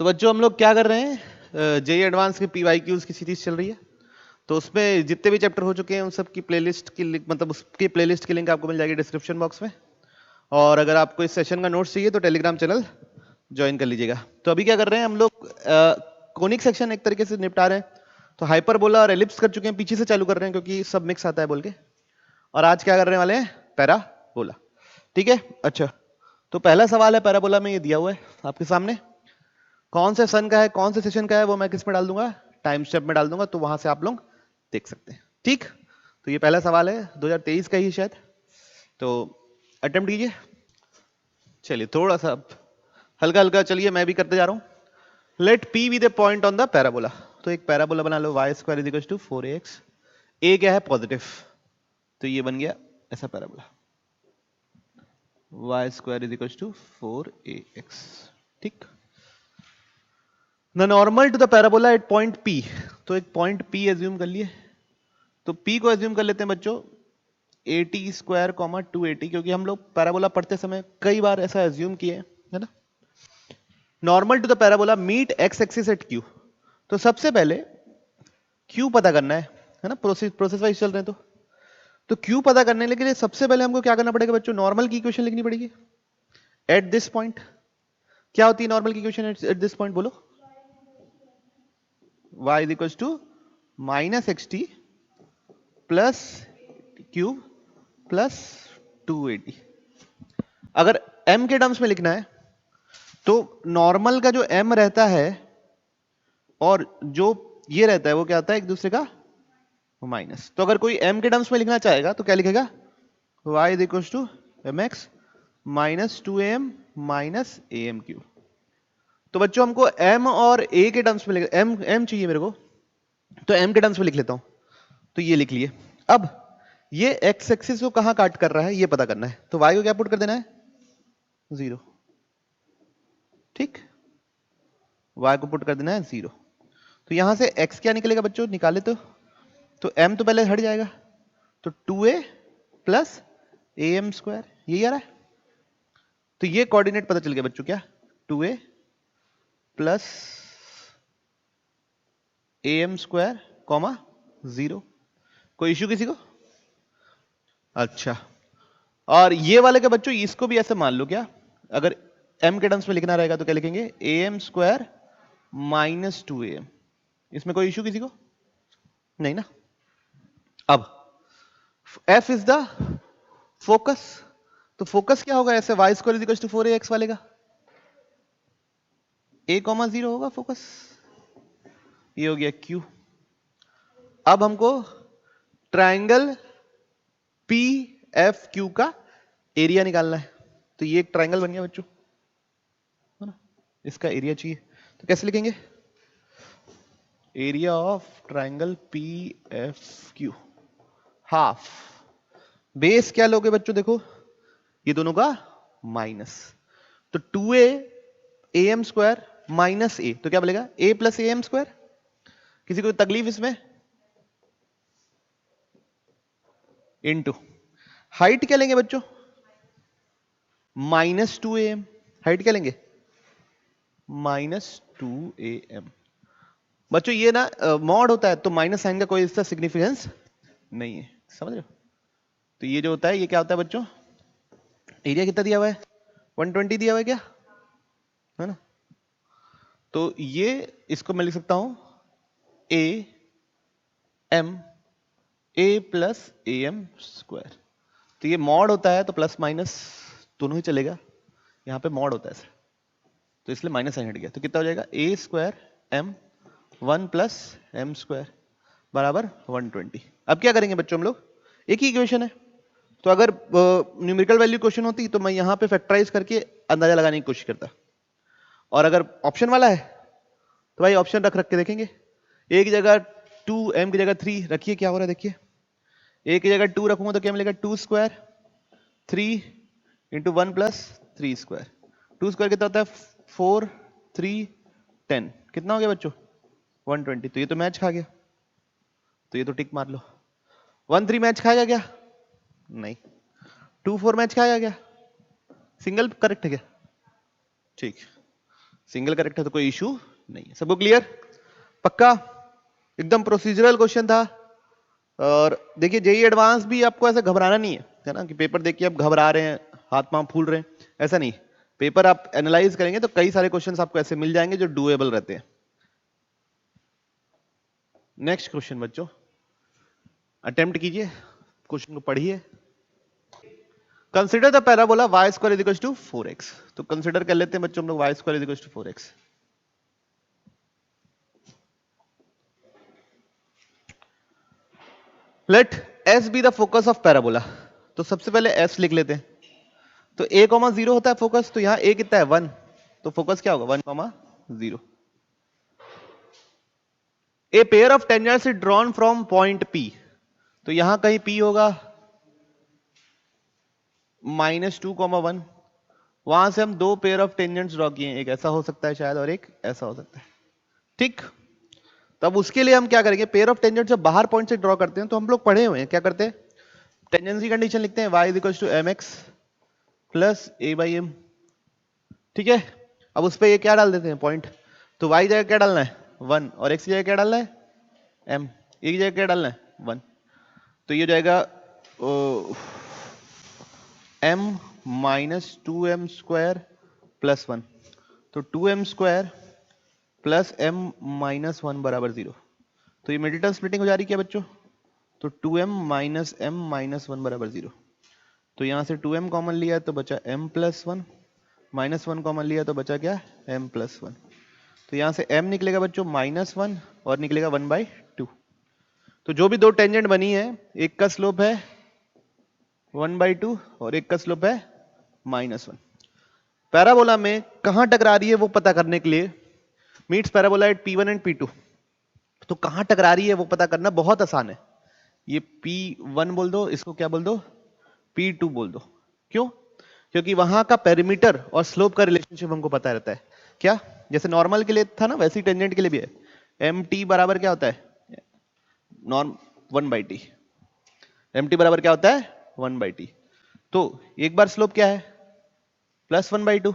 तो बच्चों हम लोग क्या कर रहे हैं, जेई एडवांस के PYQs की सीरीज चल रही है। तो उसमें जितने भी चैप्टर हो चुके हैं उन सब की प्लेलिस्ट की लिंक, मतलब उसकी प्लेलिस्ट की लिंक आपको मिल जाएगी डिस्क्रिप्शन बॉक्स में। और अगर आपको इस सेशन का नोट्स चाहिए तो टेलीग्राम चैनल ज्वाइन कर लीजिएगा। तो अभी क्या कर रहे हैं हम लोग, कोनिक सेक्शन एक तरीके से निपटा रहे हैं। तो हाइपरबोला और एलिप्स कर चुके हैं, पीछे से चालू कर रहे हैं क्योंकि सब मिक्स आता है बोल के। और आज क्या करने वाले हैं, पैराबोला। ठीक है, अच्छा। तो पहला सवाल है पैराबोला में, ये दिया हुआ है आपके सामने। कौन से सन का है, कौन से सेशन का है, वो मैं किस में डाल दूंगा, टाइम स्टेप में डाल दूंगा, तो वहां से आप लोग देख सकते हैं। ठीक, तो ये पहला सवाल है 2023 का ही शायद, तो अटेम्प्ट कीजिए। चलिए थोड़ा सा हल्का हल्का, चलिए मैं भी करते जा रहा हूं। Let P be the point on the parabola. तो एक पैराबोला बना लो, y square is equal to 4ax। a क्या है, पॉजिटिव, तो ये बन गया ऐसा parabola, y square is equal to 4ax। ठीक, the normal to the parabola at point P। तो एक पॉइंट P एज्यूम कर लिए, तो P को एज्यूम कर लेते हैं बच्चों 80 स्क्वायर कॉमा 280, क्योंकि हम लोग पैराबोला पढ़ते समय कई बार ऐसा एज्यूम किए है ना। Normal to the parabola meet x axis at Q। तो सबसे पहले Q पता करना है ना, प्रोसेस वाइज चल रहे हैं। तो Q पता करने के लिए सबसे पहले हमको क्या करना पड़ेगा बच्चों, नॉर्मल की इक्वेशन लिखनी पड़ेगी एट दिस पॉइंट। क्या होती है नॉर्मल की इक्वेशन एट दिस पॉइंट, बोलो। y is equals to minus xt plus cube plus 280। अगर m के टर्म्स में लिखना है तो नॉर्मल का जो m रहता है और जो ये रहता है वो क्या आता है, एक दूसरे का माइनस। तो अगर कोई m के टर्म्स में लिखना चाहेगा तो क्या लिखेगा, y is equals to mx minus 2am minus am cube. तो बच्चों हमको m और a के टर्म्स में लिख, m चाहिए मेरे को, तो m के टर्म्स में लिख लेता हूं। तो ये लिख लिए। अब ये x एक्सिस को कहां काट कर रहा है ये पता करना है, तो y को क्या पुट कर देना है, 0। ठीक, y को पुट कर देना है 0। तो यहां से x क्या निकलेगा बच्चों, निकाले तो m तो पहले हट जाएगा, तो 2a प्लस am स्क्वायर, यही आ रहा है। तो ये कोऑर्डिनेट पता चल गया बच्चों, क्या 2a plus am square comma 0। कोई इश्यू किसी को? अच्छा, और ये वाले के बच्चों इसको भी ऐसे मान लो, क्या अगर m के टर्म्स में लिखना रहेगा तो क्या लिखेंगे, am स्क्वायर माइनस 2am। इसमें कोई इश्यू किसी को नहीं ना। अब f इज द फोकस, तो फोकस क्या होगा ऐसे, y square is equal to 4ax वाले का a कॉमा 0 होगा फोकस, ये हो गया q। अब हमको ट्रायंगल PFQ का एरिया निकालना है। तो ये एक ट्रायंगल बन गया बच्चों, है ना, इसका एरिया चाहिए, तो कैसे लिखेंगे, area of triangle PFQ half. Base क्या लोगे बच्चों, देखो ये दोनों का माइनस, तो 2a am square minus a, तो क्या बोलेगा a प्लस am स्क्वायर। किसी को तकलीफ इसमें, इनटू हाइट क्या लेंगे बच्चों, माइनस 2am। हाइट क्या लेंगे, माइनस 2am। बच्चों ये ना मॉड होता है तो माइनस साइन का कोई इसका सिग्निफिकेंस नहीं है, समझ रहे हो। तो ये जो होता है ये क्या होता है बच्चों, एरिया कितना दिया हुआ है, 120 दिया हुआ है क्या, है ना। तो ये इसको मैं लिख सकता हूं a प्लस am स्क्वायर। तो ये मॉड होता है तो प्लस माइनस दोनों ही चलेगा, यहां पे मॉड होता है सर, तो इसलिए माइनस साइन हट गया। तो कितना हो जाएगा, a square m 1 plus m square बराबर 120। अब क्या करेंगे बच्चों हम लोग, एक ही इक्वेशन है, तो अगर न्यूमेरिकल वैल्यू क्वेश्चन होती तो मैं यहां पे फैक्टराइज करके अंदाजा लगाने की कोशिश करता, और अगर ऑप्शन वाला है तो भाई ऑप्शन रख के देखेंगे। एक जगह 2 m की जगह 3 रखिए, क्या हो रहा है देखिए, एक की जगह 2 रखूंगा तो क्या मिलेगा, 2 square 3 into 1 plus 3 square. 2 square कितना होता है, 4 3 10, कितना हो गया बच्चों 120। तो ये तो मैच खा गया, तो ये तो टिक मार लो। 1 3 मैच खाएगा क्या, नहीं। 2 4 मैच खाएगा क्या, सिंगल करेक्ट है क्या, ठीक, सिंगल करेक्ट है तो कोई इशू नहीं है। सबको क्लियर? पक्का? एकदम प्रोसीजरल क्वेश्चन था। और देखिए जेईई एडवांस भी आपको ऐसे घबराना नहीं है ना, कि पेपर देख के आप घबरा रहे हैं, हाथ पांव फूल रहे हैं, ऐसा नहीं। पेपर आप एनालाइज करेंगे तो कई सारे क्वेश्चंस आपको ऐसे मिल जाएंगे जो डूएबल रहते हैं। नेक्स्ट क्वेश्चन बच्चों, अटेम्प्ट कीजिए, क्वेश्चन को पढ़िए। Consider the parabola y square is equal to 4x। तो कंसिडर कर लेते हैं बच्चों हम लोग y square is equal to 4x। Let s be the focus of parabola. तो सबसे पहले s लिख लेते हैं। तो a, 0 होता है फोकस, तो यहां a कितना है 1, तो फोकस क्या होगा 1, 0। A pair of tangents is drawn from point P। तो यहां कहीं P होगा -2, 1। वहां से हम दो पेयर ऑफ टेंजेंट्स ड्रॉ किए, एक ऐसा हो सकता है शायद और एक ऐसा हो सकता है, ठीक। तब उसके लिए हम क्या करेंगे, पेयर ऑफ टेंजेंट जब बाहर पॉइंट से ड्रॉ करते हैं तो हम लोग पढ़े हुए हैं, क्या करते हैं, टेंजेंसी कंडीशन लिखते हैं, y is equal to mx plus a/m, ठीक है। अब उस पर ये क्या डाल देते हैं पॉइंट, तो y जगह क्या डालना है 1 और x जगह क्या डालना है m, एक जगह क्या डालना है 1। तो ये जाएगा m -2m स्क्वायर प्लस 1, तो 2m स्क्वायर प्लस m -1 बराबर 0। तो ये मिडिल टर्म स्प्लिटिंग हो जा रही है बच्चों, तो 2m माइनस m -1 बराबर 0। तो यहां से 2m कॉमन लिया तो बचा m प्लस 1, -1 कॉमन लिया तो बचा क्या m प्लस 1। तो यहां से m निकलेगा बच्चों -1 और निकलेगा 1/2। तो जो भी दो टेंजेंट बनी है, एक का स्लोप है 1/2 और एक का स्लोप है -1। पैराबोला में कहां टकरा रही है वो पता करने के लिए, meets parabola eight P1 and P2, तो कहां टकरा रही है वो पता करना बहुत आसान है। ये P1 बोल दो, इसको क्या बोल दो P2 बोल दो। क्यों? क्योंकि वहां का पेरीमीटर और स्लोप का रिलेशनशिप हमको पता रहता है। क्या? जैसे नॉर्मल के लिए था ना, वैसे ही टेंजेंट के लिए भी है। mt बराबर क्या होता है नॉर्म 1/t, mt बराबर क्या होता है 1/t। तो एक बार स्लोप क्या है प्लस 1/2,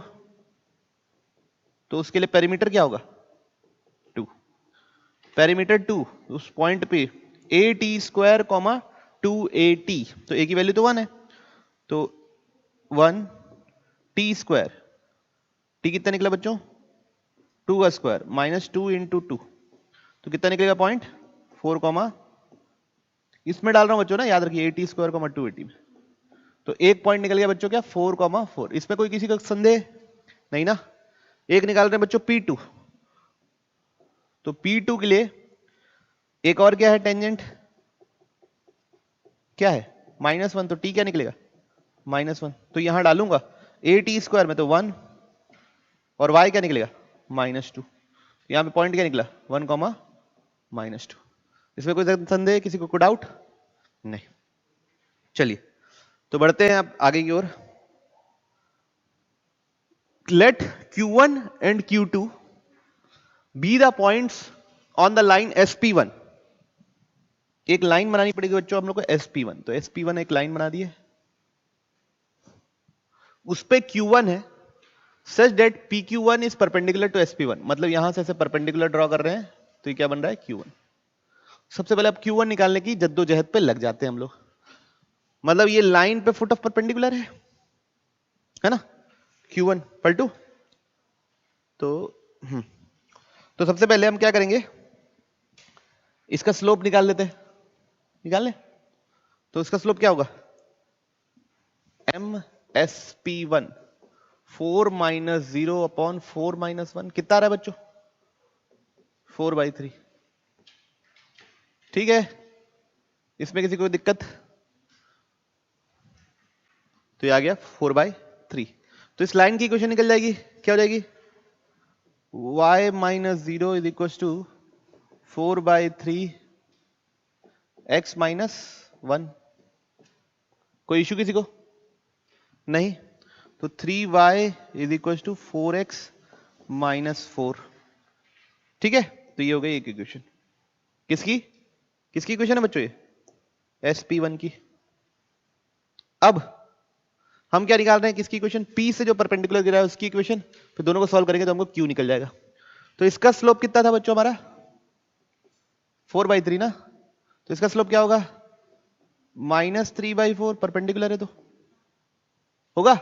तो उसके लिए पेरीमीटर क्या होगा 2, पेरीमीटर 2 उस पॉइंट पे at स्क्वायर 2at, तो a की वैल्यू तो 1 है, तो 1 t स्क्वायर, t कितना निकला बच्चों 2 का स्क्वायर -2 इंटू 2, तो कितना निकलेगा पॉइंट 4, इसमें डाल रहा हूं बच्चों ना, याद रखिए at स्क्वायर 2at में। तो एक पॉइंट निकल गया बच्चों क्या 4, इसमें कोई किसी का संदेह नहीं ना। एक निकाल रहे हैं बच्चों P2, तो P2 के लिए एक और क्या है टेंजेंट, क्या है -1, तो t क्या निकलेगा -1, तो यहां डालूंगा at स्क्वायर में तो 1 और y क्या निकलेगा -2, यहां पे पॉइंट क्या निकला 1, -2। इसमें कोई संदेह, किसी को कोई डाउट नहीं। चलिए तो बढ़ते हैं अब आगे की ओर। Let Q1 and Q2 be the points on the line SP1। एक लाइन बनानी पड़ेगी बच्चों हम लोग को SP1, तो SP1 एक लाइन बना दी है, उस पे Q1 है, such that PQ1 is perpendicular to SP1, मतलब यहां से ऐसे परपेंडिकुलर ड्रॉ कर रहे हैं, तो ये क्या बन रहा है Q1। सबसे पहले अब Q1 निकालने की जद्दोजहद पे लग जाते हैं हम लोग, मतलब ये लाइन पे फुट ऑफ परपेंडिकुलर है ना Q1 पलटू। तो सबसे पहले हम क्या करेंगे, इसका स्लोप निकाल लेते हैं, निकाल ले। तो इसका स्लोप क्या होगा MSP1 4 - 0 अपॉन 4 - 1, कितना आ रहा है बच्चों 4/3, ठीक है। इसमें किसी को दिक्कत, तो ये आ गया 4/3। तो इस लाइन की इक्वेशन निकल जाएगी, क्या हो जाएगी y - 0 is equal to 4/3 x - 1। कोई इशू किसी को नहीं, तो 3y is equal to 4x - 4, ठीक है। तो ये हो गई एक इक्वेशन, किसकी किसकी इक्वेशन है बच्चों ये SP1 की। अब हम क्या निकाल रहे हैं, किसकी इक्वेशन, P से जो परपेंडिकुलर गिरा है उसकी इक्वेशन, फिर दोनों को सॉल्व करेंगे तो हमको Q निकल जाएगा। तो इसका स्लोप कितना था बच्चों हमारा 4/3 ना, तो इसका स्लोप क्या होगा -3/4, परपेंडिकुलर है तो होगा।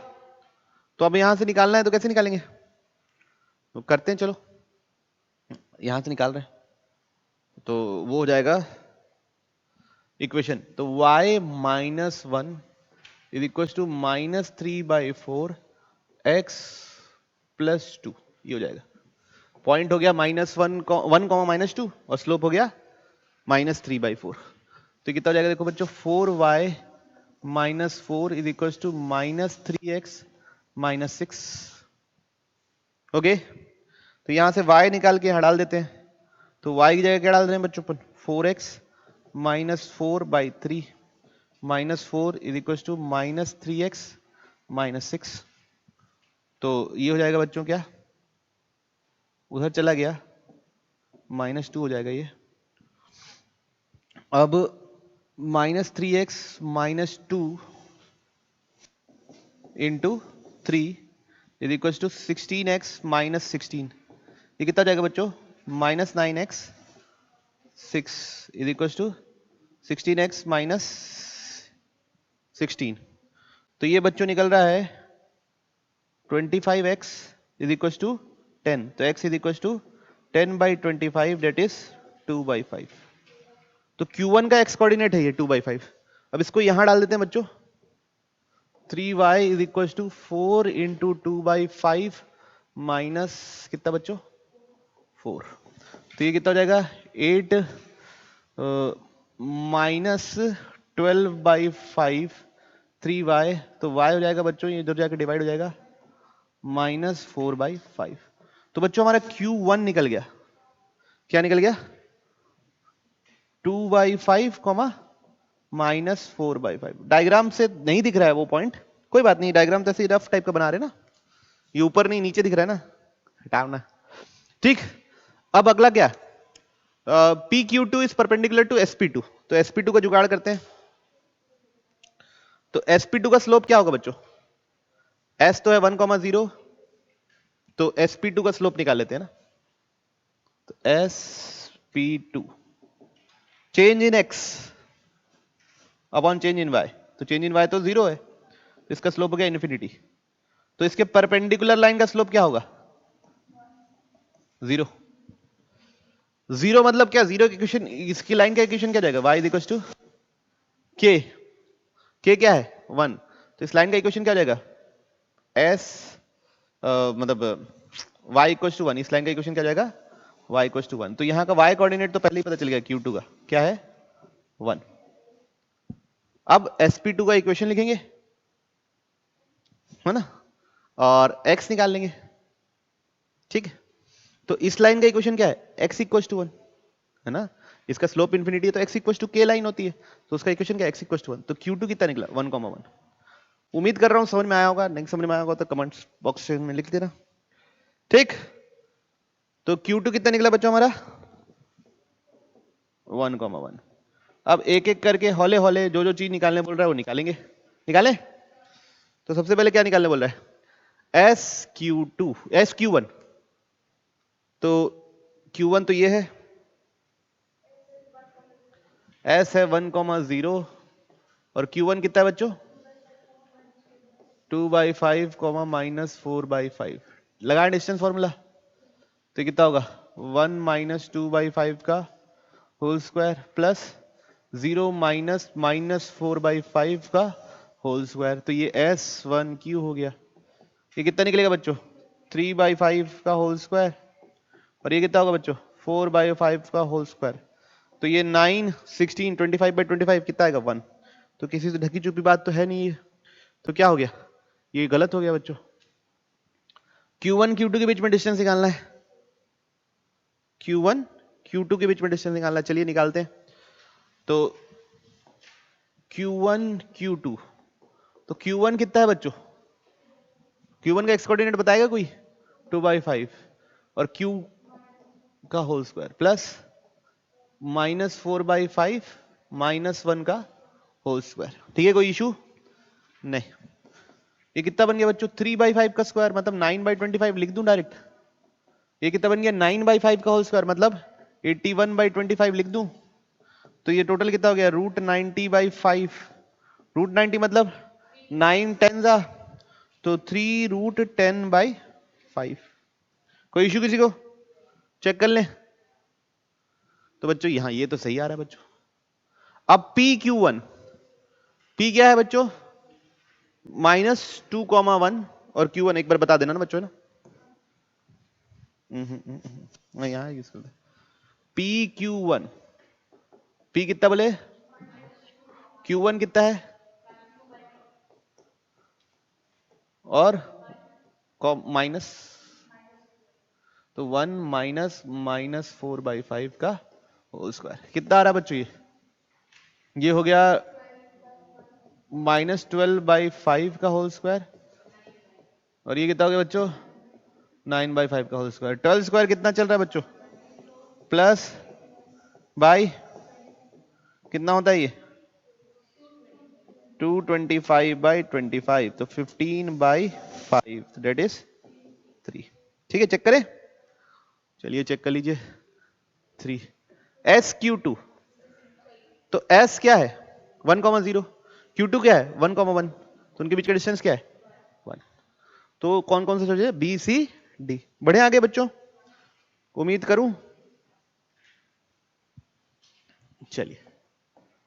तो अब यहां से निकालना है तो कैसे निकालेंगे, तो करते हैं, चलो यहां से निकाल रहे हैं, तो वो हो जाएगा इक्वेशन, तो y -1 is equal to -3/4 x + 2, ये हो जाएगा। पॉइंट हो गया -1 -2 और स्लोप हो गया -3/4, तो कितना हो जाएगा देखो बच्चों, 4y - 4 is equal to -3x - 6। Okay, तो यहां से y निकाल के हटा देते हैं, तो y की जगह क्या डाल रहे हैं बच्चों अपन, 4x - 4/3 -4 is equal to -3x - 6। तो ये हो जाएगा बच्चों, क्या उधर चला गया, -2 हो जाएगा ये। अब -3x - 2 into 3 is equal to 16x - 16, ये कितना हो जाएगा बच्चों, -9x 6 is equal to 16x - 16। तो ये बच्चों निकल रहा है 25x इज इक्वल टू 10, तो x is equal to 10/25 that is 2/5। तो Q1 का x कोऑर्डिनेट है ये 2/5। अब इसको यहां डाल देते हैं बच्चों, 3y is equal to 4 into 2/5 minus कितना बच्चों 4, तो ये कितना हो जाएगा 8 माइनस 12/5 3y, तो y हो जाएगा बच्चों, ये इधर जाकर डिवाइड हो जाएगा -4/5। तो बच्चों हमारा Q1 निकल गया, क्या निकल गया 2/5 -4/5। डायग्राम से नहीं दिख रहा है वो पॉइंट, कोई बात नहीं, डायग्राम तो ऐसे रफ टाइप का बना रहे ना, ये ऊपर नहीं नीचे दिख रहा है ना, हटाना, ठीक। अब अगला क्या, PQ2 is perpendicular to SP2, तो SP2 का जुगाड़ करते हैं। तो SP2 का स्लोप क्या होगा बच्चों, S तो है 1,0, तो SP2 का स्लोप निकाल लेते हैं ना, तो SP2 change in x upon change in y, तो चेंज इन y तो 0 है, तो इसका स्लोप हो गया इन्फिनिटी। तो इसके परपेंडिकुलर लाइन का स्लोप क्या होगा 0। 0 मतलब क्या, 0 की इक्वेशन, इसकी लाइन का इक्वेशन क्या जाएगा, y equal to k, k क्या है 1, तो इस लाइन का इक्वेशन क्या जाएगा s मतलब y इक्वल टू 1, इस लाइन का इक्वेशन क्या जाएगा y इक्वल टू 1। तो यहां का y कोऑर्डिनेट तो पहले ही पता चल गया Q2 का क्या है 1। अब SP2 का इक्वेशन लिखेंगे है ना, और x निकाल लेंगे, ठीक है। तो इस लाइन का इक्वेशन क्या है x इक्वल टू 1 है ना, इसका स्लोप इन्फिनिटी है तो x equal to k line होती है, तो उसका इक्वेशन क्या है x इक्वल टू 1। तो Q2 कितना निकला 1,1। उम्मीद कर रहा हूं समझ में आया होगा, नहीं समझ में आया होगा तो कमेंट्स बॉक्स में लिख देना, ठीक। तो Q2 कितना निकला बच्चों हमारा 1,1। अब एक एक करके हौले हौले जो जो चीज निकालने बोल रहा है वो निकालेंगे, निकाले। तो सबसे पहले क्या निकालने बोल रहा है SQ1, तो Q1 तो ये है, S है 1,0 और Q1 कितना है बच्चों 2/5 -4/5, लगाए डिस्टेंस फॉर्मूला, तो कितना होगा 1 - 2/5 का होल स्क्वायर प्लस 0 - -4/5 का होल स्क्वायर, तो ये S1Q हो गया। ये कितना निकलेगा बच्चों 3/5 का होल स्क्वायर, और ये कितना होगा बच्चों 4/5 का होल स्क्वायर, तो ये 9 16 25/25 कितना आएगा 1। तो किसी से ढकी चुपी बात तो है नहीं ये, तो क्या हो गया ये गलत हो गया बच्चों। Q1 Q2 के बीच में डिस्टेंस निकालना है, Q1 Q2 के बीच में डिस्टेंस निकालना है, चलिए निकालते हैं। तो Q1 Q2, तो Q1 कितना है बच्चों, Q1 का एक्स कोऑर्डिनेट बताएगा कोई 2/5 और Q का होल स्क्वायर प्लस -4/5 -1 का होल स्क्वायर, ठीक है कोई इशू नहीं। ये कितना बन गया बच्चों 3/5 का स्क्वायर, मतलब 9/25 लिख दूं डायरेक्ट। ये कितना बन गया 9/5 का होल स्क्वायर, मतलब 81/25 लिख दूं। तो ये टोटल कितना हो गया √90/5। √90 मतलब 9 10 तो 3√10/5। कोई इश्यू किसी को? चेक कर लें। तो बच्चों यहां ये तो सही आ रहा है बच्चों। अब PQ1, P क्या है बच्चों -2,1 और Q1 एक बार बता देना ना बच्चों ना। यहां यूज करते PQ1, P कितना बोले, Q1 कितना है और माइनस, तो 1 - -4/5 का होल स्क्वायर कितना आ रहा है बच्चों, ये हो गया -12/5 का होल स्क्वायर, और ये कितना हो गया बच्चों 9/5 का होल स्क्वायर। 12 स्क्वायर कितना चल रहा है बच्चों, प्लस बाई कितना होता है ये 225/25, तो 15/5 दैट इज 3। ठीक है, चेक करें, चलिए चेक कर लीजिए 3। SQ2, तो S क्या है 1,0, Q2 क्या है 1,1, तो उनके बीच का डिस्टेंस क्या है 1। तो कौन कौन से सोचे BCD। बढ़े आगे बच्चों, उम्मीद करूं। चलिए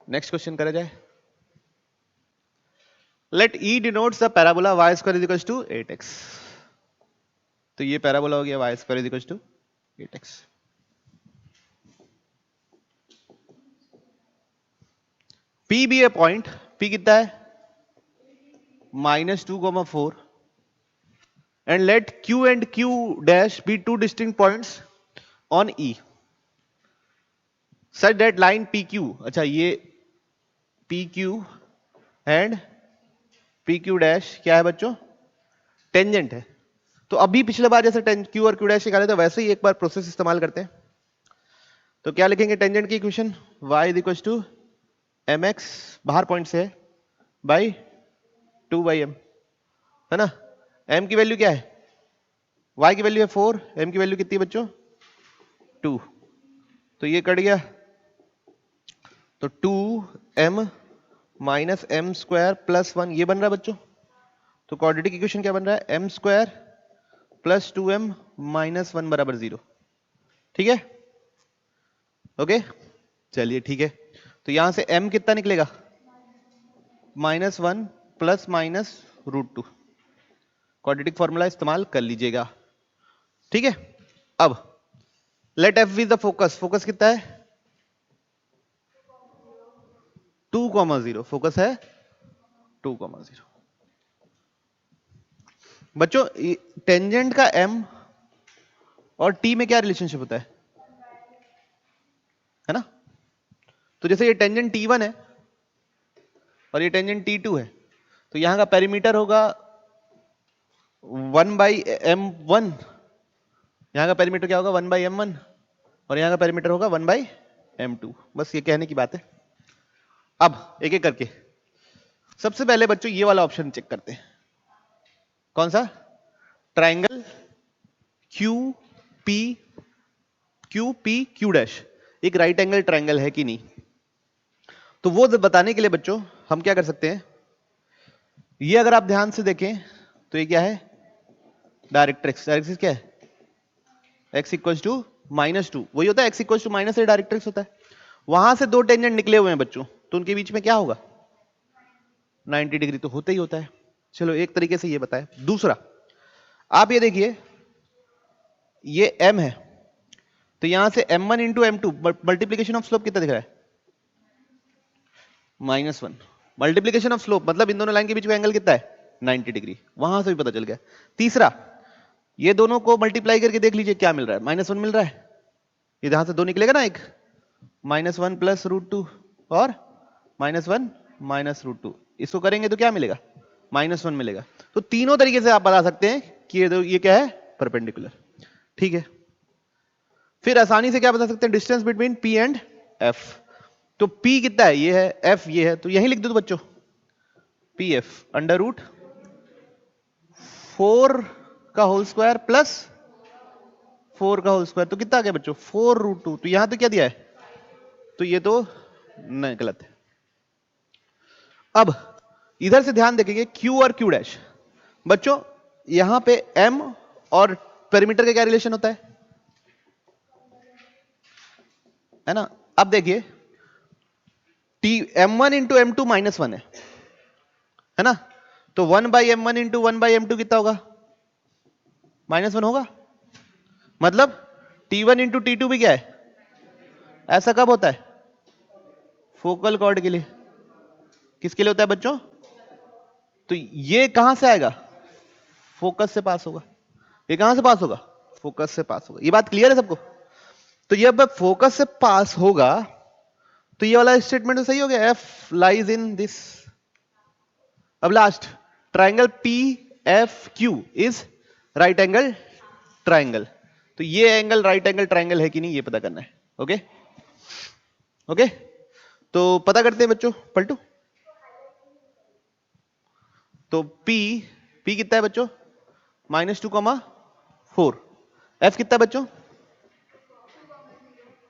नेक्स्ट क्वेश्चन करा जाए। Let E denotes the parabola y square is equal to 8x। तो ये पैराबोला हो गया y square is equal to 8x। P भी है पॉइंट, P कितना है -2,4, and let Q and Q dash be two distinct points on E such that line PQ, अच्छा ये PQ and PQ dash क्या है बच्चों टेंजेंट है। तो अभी पिछले बार जैसे Q और Q dash निकाले थे वैसे ही एक बार प्रोसेस इस्तेमाल करते हैं। तो क्या लिखेंगे टेंजेंट की equation y is equal to mx, बाहर पॉइंट से है, बाई 2/m, है ना। m की वैल्यू क्या है, y की वैल्यू है 4, m की वैल्यू कितनी है बच्चों 2, तो ये कट गया, तो 2m - m² + 1 ये बन रहा है बच्चों। तो क्वाड्रेटिक इक्वेशन क्या बन रहा है m² + 2m - 1 = 0। ठीक है, ओके चलिए ठीक है। तो यहां से m कितना निकलेगा -1 ± √2। क्वाड्रेटिक फॉर्मूला इस्तेमाल कर लीजिएगा। ठीक है, अब let f be the focus, focus कितना है 2,0, फोकस है 2,0। बच्चों टेंजेंट का m और t में क्या रिलेशनशिप होता है ना। तो जैसे ये टेंजेंट T1 है और ये टेंजेंट T2 है, तो यहां का पेरीमीटर होगा 1/m1, यहां का पेरीमीटर क्या होगा 1/m1, और यहां का पेरीमीटर होगा 1/m2। बस ये कहने की बात है। अब एक एक करके सबसे पहले बच्चों ये वाला ऑप्शन चेक करते हैं, कौन सा ट्राइंगल QPQ' एक राइट एंगल ट्राइंगल है कि नहीं। तो वो बताने के लिए बच्चों हम क्या कर सकते हैं, ये अगर आप ध्यान से देखें तो ये क्या है डायरेक्ट्रिक्स, डायरेक्ट्रिक्स क्या है x = -2, वही होता है x = -a डायरेक्ट्रिक्स होता है। वहां से दो टेंजेंट निकले हुए हैं बच्चों, तो उनके बीच में क्या होगा 90 डिग्री तो होता ही होता है। चलो एक तरीके से ये बताया। दूसरा आप ये देखिए ये m है, तो यहां से m1 × m2 multiplication of slope कितना दिख रहा है -1। मल्टीप्लीकेशन ऑफ स्लोप मतलब इन दोनों लाइन के बीच में एंगल कितना है 90 डिग्री, वहां से भी पता चल गया। तीसरा ये दोनों को मल्टीप्लाई करके देख लीजिए क्या मिल रहा है -1 मिल रहा है, ये यहां से दो निकलेगा ना, एक -1 + √2 और -1 - √2, इसको करेंगे तो क्या मिलेगा -1 मिलेगा। तो तीनों तरीके से आप बता सकते हैं कि ये क्या है परपेंडिकुलर। ठीक है, फिर आसानी से क्या बता सकते हैं distance between P and F। तो P कितना है ये है, F ये है, तो यही लिख दो तो बच्चों PF √, 4 का होल स्क्वायर प्लस 4 का होल स्क्वायर, तो कितना आ गया बच्चों 4√2। तो यहां तो क्या दिया है, तो ये तो नहीं, गलत है। अब इधर से ध्यान देखेंगे Q और Q डैश। बच्चों यहां पे M और पेरीमीटर का क्या रिलेशन होता है ना। अब देखिए M1 इंटू M2 -1 है ना, तो 1/M1 इंटू 1/M2 कितना होगा, -1 होगा। मतलब T1 इंटू T2 भी क्या है, ऐसा कब होता है, फोकल कॉर्ड के लिए। किसके लिए होता है बच्चों, तो ये कहां से आएगा, फोकस से पास होगा। ये कहां से पास होगा, फोकस से पास होगा। ये बात क्लियर है सबको। तो ये अब फोकस से पास होगा, तो ये वाला स्टेटमेंट तो सही हो गया, F लाइज इन दिस। अब last, triangle PFQ is right angle triangle. तो ये एंगल राइट एंगल ट्राइंगल है कि नहीं, ये पता करना है। ओके ओके, तो पता करते हैं बच्चों, पलटू। तो P कितना है बच्चों, -2,4। F कितना है बच्चों,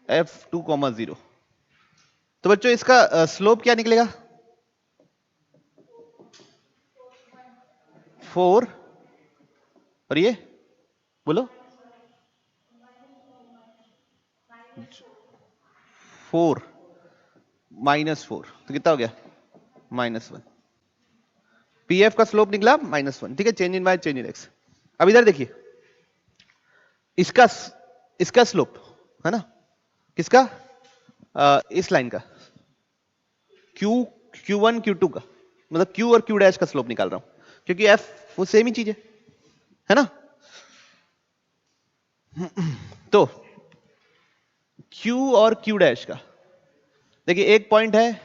F 2,0। तो बच्चों इसका स्लोप क्या निकलेगा, 4, और ये बोलो 4 -4, तो कितना हो गया -1। PF का स्लोप निकला -1, ठीक है, change in y change in x. अब इधर देखिए, इसका स्लोप है ना, किसका, इस लाइन का, Q1 Q2 का, मतलब Q और Q डैश का स्लोप निकाल रहा हूं, क्योंकि F वो सेम ही चीज है ना। तो Q और Q डैश का देखिए, एक पॉइंट है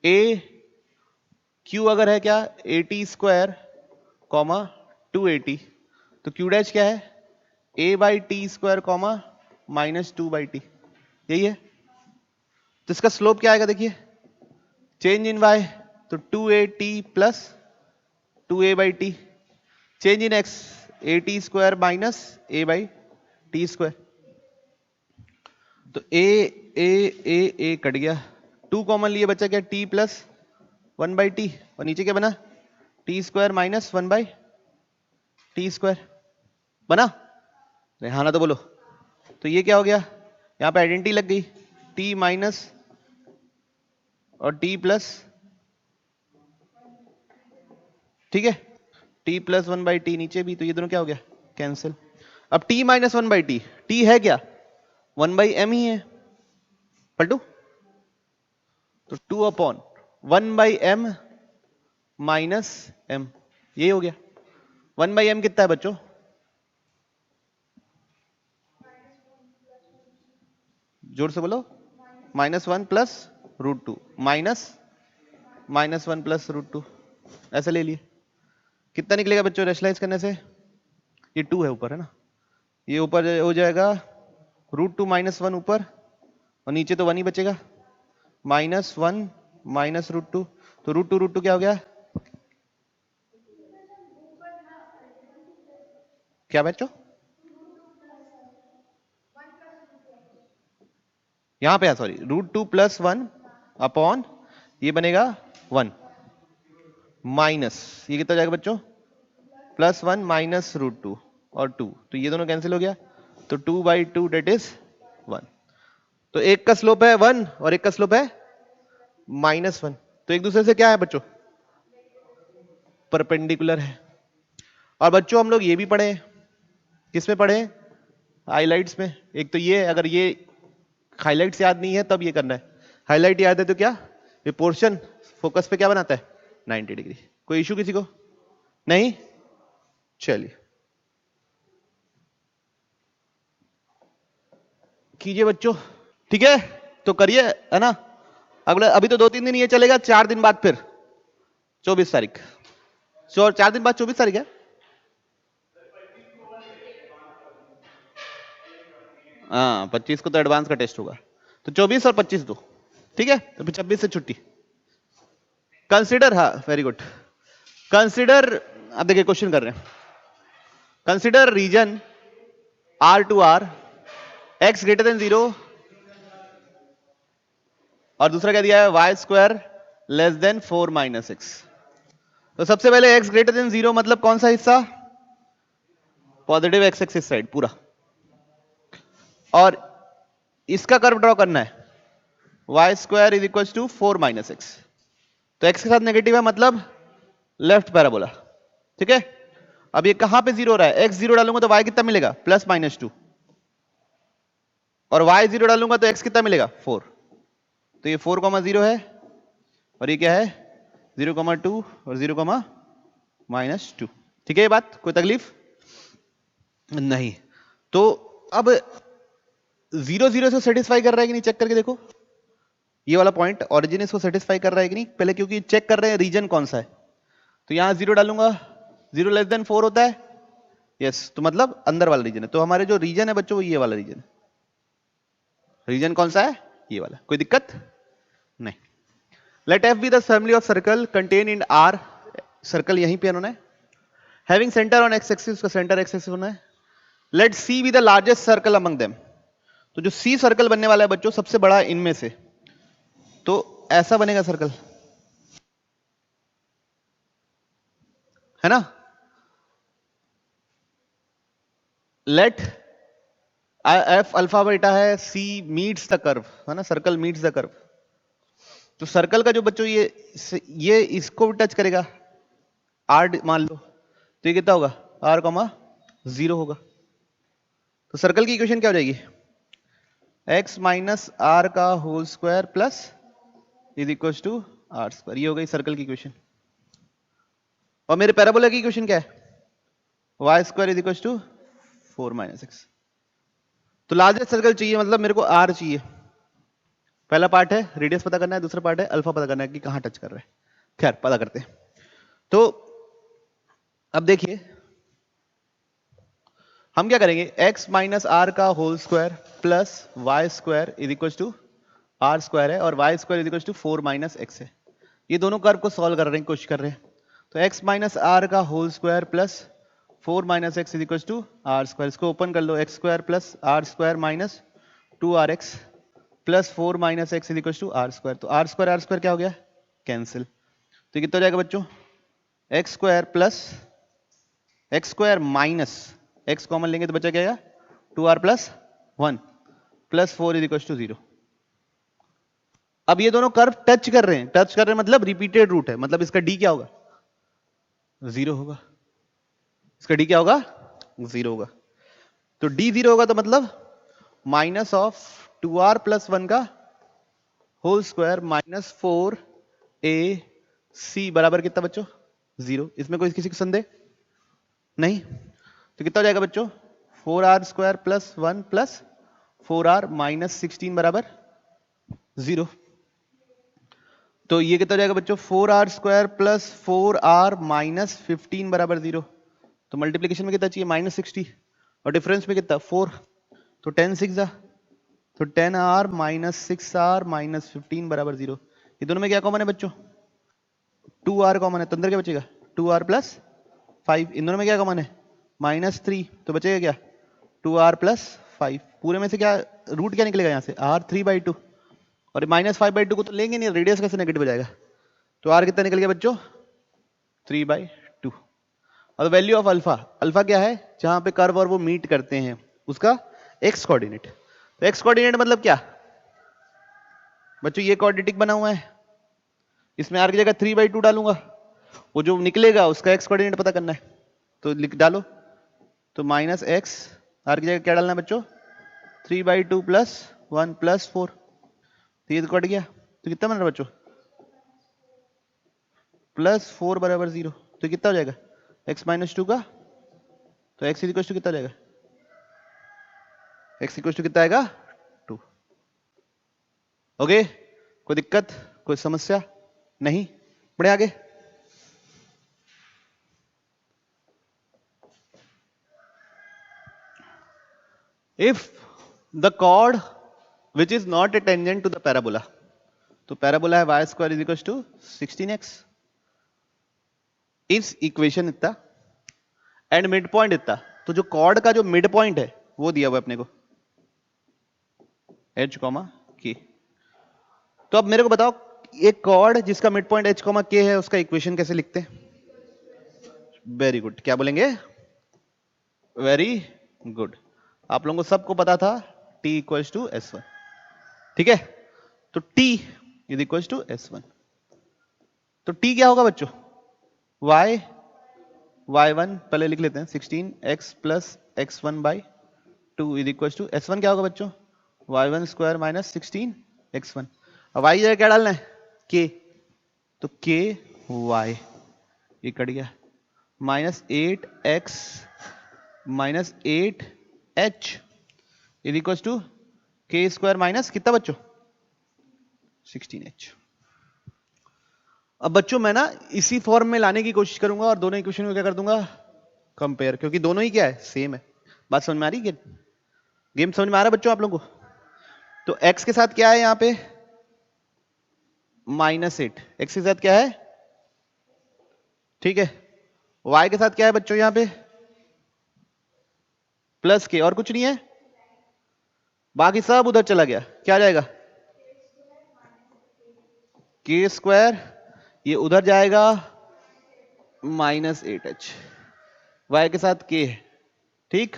A, Q अगर है क्या, AT² कॉमा 2AT, तो Q डैश क्या है, A/T² कॉमा -2/T, यही है। तो इसका स्लोप क्या आएगा, देखिए चेंज इन y, तो 2AT plus 2A/T, change in x AT² minus A/T²। तो A कट गया, 2 कॉमन लिए बचा क्या, T प्लस 1/T, और नीचे क्या बना, T² माइनस 1/T², बना, हाँ ना तो बोलो। तो ये क्या हो गया, यहां पे आइडेंटिटी लग गई, T माइनस और T प्लस, ठीक है, T प्लस 1/T नीचे भी, तो ये दोनों क्या हो गया, कैंसिल। अब T माइनस 1/T, T है क्या, 1/m ही है, पलटू, तो 2/1/m माइनस m, यही हो गया। 1/m कितना है बच्चों, जोर से बोलो, -1 प्लस √2 -1 प्लस √2, ऐसे ले लिए। कितना निकलेगा बच्चों रेशनलाइज करने से, ये 2 है ऊपर है ना, ये ऊपर हो जाएगा √2 -1 ऊपर, और नीचे तो 1 ही बचेगा, -1 माइनस √2, तो √2 क्या हो गया, क्या बच्चों, यहां पे है सॉरी, √2 प्लस 1 अपॉन, ये बनेगा 1 माइनस, ये कितना जाएगा बच्चों, +1 माइनस √2 और 2, तो ये दोनों कैंसिल हो गया, तो 2/2 डेट इज 1। तो एक का स्लोप है 1 और एक का स्लोप है -1, तो एक दूसरे से क्या है बच्चों, परपेंडिकुलर है। और बच्चों हम लोग ये भी पढ़े, किसमें पढ़े, हाइलाइट्स में। एक तो ये, अगर ये हाइलाइट्स याद नहीं है तब ये करना है, हाईलाइट याद है तो क्या, ये पोर्शन फोकस पे क्या बनाता है, 90 डिग्री। कोई इशू किसी को नहीं, चलिए कीजिए बच्चों, ठीक है, तो करिए है ना। अगले अभी तो 2-3 दिन ये चलेगा, 4 दिन बाद फिर 24 तारीख, 4 दिन बाद 24 तारीख है, हाँ 25 को तो एडवांस का टेस्ट होगा, तो 24 और 25 दो, ठीक है, तो फिर 26 से छुट्टी। कंसिडर, हाँ वेरी गुड, कंसिडर। अब देखिए क्वेश्चन कर रहे हैं, consider region R to R, x greater than 0 और दूसरा क्या दिया है y square less than 4 minus x. तो सबसे पहले x ग्रेटर देन 0 मतलब कौन सा हिस्सा, पॉजिटिव एक्स एक्सिस साइड पूरा, और इसका कर्व ड्रॉ करना है y square is equal to 4 minus x. तो x के साथ नेगेटिव है मतलब लेफ्ट पैराबोला, ठीक है। अब ये कहां पे जीरो हो रहा है, x जीरो डालूंगा तो y कितना मिलेगा प्लस माइनस 2, और y जीरो डालूंगा तो x कितना मिलेगा 4। तो ये 4,0 है और ये क्या है 0,2 और 0,-2, ठीक है। ये बात कोई तकलीफ नहीं। तो अब 0 0 से सेटिस्फाई कर रहा है कि नहीं चेक करके देखो, ये वाला पॉइंट ओरिजिन इसको सेटिस्फाई कर रहा है कि नहीं पहले, क्योंकि चेक कर रहे हैं रीजन कौन सा है। तो यहां 0 डालूंगा, 0 लेस देन 4 होता है, यस, तो मतलब अंदर वाला रीजन है। तो हमारे जो रीजन है बच्चों वो ये वाला रीजन है। रीजन कौन सा है, ये वाला, कोई दिक्कत नहीं। Let F be the family of circle contain in R, circle यहीं पे उन्होंने, having centre on x axis, उसका सेंटर एक्स एक्सिस होना है। Let C be the largest circle among them, तो जो सी सर्कल बनने वाला है बच्चों सबसे बड़ा इनमें से, तो ऐसा बनेगा सर्कल, है ना। लेट एफ अल्फा बीटा है, सी मीट्स द कर्व, है ना, सर्कल मीट्स द कर्व। तो सर्कल का जो बच्चों ये इसको टच करेगा, आर मान लो, तो ये कितना होगा r, 0 होगा। तो सर्कल की इक्वेशन क्या हो जाएगी, x माइनस आर का whole square plus is equal to r square, ये हो गई सर्कल की इक्वेशन। और मेरे पैराबोला की इक्वेशन क्या है, y square is equal to 4 minus x. तो लार्जेस्ट सर्कल चाहिए मतलब मेरे को आर चाहिए। पहला पार्ट है रेडियस पता करना है, दूसरा पार्ट है अल्फा पता करना है कि कहां टच कर रहा है। खैर पता करते हैं। तो अब देखिए हम क्या करेंगे, x माइनस आर का whole square plus Y square is equal to r square है, और y square is equal to 4 minus x है। ये दोनों कर्व को सॉल्व कर रहे हैं, कोशिश कर रहे हैं। तो x माइनस आर का whole square plus 4 minus x is equal to r square, इसको ओपन कर लो, x square plus r square minus 2rx plus 4 minus x is equal to r square. तो आर स्क्वायर क्या हो गया, cancel. तो कितना हो जाएगा बच्चों, x square plus x square minus x common लेंगे तो बचा क्या आएगा 2r plus 1 plus 4 is equal to 0। अब ये दोनों कर्व टच कर रहे हैं, मतलब रिपीटेड रूट है, मतलब इसका डी क्या होगा 0 होगा, इसका डी क्या होगा 0 होगा। तो डी 0 होगा तो मतलब माइनस ऑफ 2r प्लस 1 का होल स्क्वायर माइनस 4ac बराबर कितना बच्चों 0। इसमें कोई किसी को संदेह नहीं। तो कितना हो जाएगा बच्चों 4r square plus 1 plus 4r minus 16 बराबर 0। तो ये कितना हो जाएगा बच्चों 4r square plus 4r minus 15 बराबर 0। तो मल्टीप्लीकेशन में कितना चाहिए माइनस 60 और डिफरेंस में कितना 4, तो 10 6 जा, तो 10r माइनस 6r माइनस 15 बराबर 0। ये दोनों में क्या कॉमन है बच्चों 2r कॉमन है, तो अंदर क्या बचेगा 2r प्लस 5। इन दोनों में क्या कॉमन है माइनस 3, तो बचेगा क्या 2r प्लस 5। पूरे में से क्या रूट क्या निकलेगा यहाँ से r 3/2, और माइनस 5/2 को तो लेंगे नहीं, रेडियस कैसे नेगेटिव हो जाएगा। तो r कितना निकल गया बच्चों 3/2। और वैल्यू ऑफ अल्फा, अल्फा क्या है जहां पे कर्व और वो मीट करते हैं उसका एक्स कोऑर्डिनेट। तो एक्स कोऑर्डिनेट मतलब क्या बच्चों, ये कोऑर्डिनेट बना हुआ है, इसमें r की जगह 3/2 डालूंगा, वो जो निकलेगा उसका एक्स कोऑर्डिनेट पता करना है, तो लिख डालो। तो माइनस एक्स, r की जगह क्या डालना है बच्चों 3/2 प्लस 1 प्लस 4, तो ये तो कट गया, तो कितना बन रहा बच्चों प्लस 4 बराबर 0। तो कितना हो जाएगा x माइनस 2 का, तो x इक्वल टू कितना हो जाएगा, x इक्वल टू कितना आएगा 2। ओके, कोई दिक्कत कोई समस्या नहीं, बढ़े आगे। If the chord which is not a tangent to the parabola, तो पैराबोला है y square is equal to 16x, इस इक्वेशन इतना एंड मिड पॉइंट इतना, तो जो कॉर्ड का जो मिड पॉइंट है वो दिया हुआ है अपने को h, k। तो अब मेरे को बताओ एक कॉर्ड जिसका मिड पॉइंट h, k है उसका इक्वेशन कैसे लिखते हैं? वेरी गुड, क्या बोलेंगे? Very good. आप लोगों को सबको पता था t इक्वल्स टू s1, ठीक है? तो t is equals to s1। तो t क्या होगा बच्चों? y1 पहले लिख लेते हैं 16x plus x1 by 2 is equals to s1 क्या होगा बच्चों? y1 square minus 16x1। अब y जगह क्या डालना है? k, तो k y ये कट गया, minus 8x minus 8h is equals to k square minus कितना बच्चों? 16h। अब बच्चों मैं ना इसी फॉर्म में लाने की कोशिश करूंगा और दोनों इक्वेशन को क्या कर दूंगा? कंपेयर, क्योंकि दोनों ही क्या है? सेम है। बात समझ में आ रही है? गेम समझ में आ रहा है बच्चों आप लोगों को? तो x के साथ क्या है यहां पे? -8। x के साथ क्या है? ठीक है। y के साथ क्या है बच्चों यहां पे? प्लस k, और कुछ नहीं है, बाकी सब उधर चला गया। क्या जाएगा? k स्क्वायर, ये उधर जाएगा -8h। y के साथ k है, ठीक?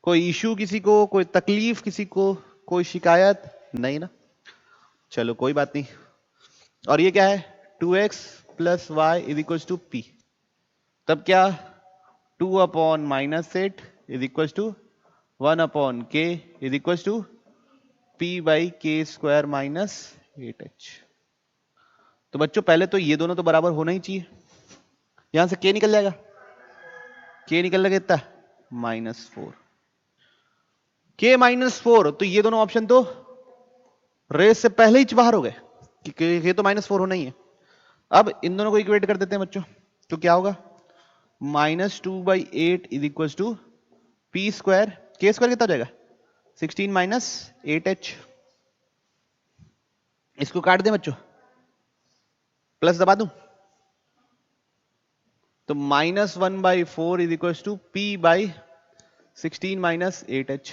कोई इशू किसी को, कोई तकलीफ किसी को, कोई शिकायत नहीं ना? चलो कोई बात नहीं। और ये क्या है? 2x plus Y is equal to p। तब क्या? 2 upon -8 is equal to 1 upon k is equal to p by k square minus 8h। तो बच्चों पहले तो ये दोनों तो बराबर होना ही चाहिए। यहां से k निकल जाएगा, k निकल लगे इतना -4, k -4। तो ये दोनों ऑप्शन तो रेस से पहले ही बाहर हो गए कि ये तो -4 होना ही है। अब इन दोनों को इक्वेट कर देते हैं बच्चों, तो क्या होगा? -2/8 is equal to p square, k square कितना हो जाएगा? 16 माइनस 8h। इसको काट दें बच्चों, प्लस दबा दूं, तो -1/4 is equal to p by 16 minus 8h।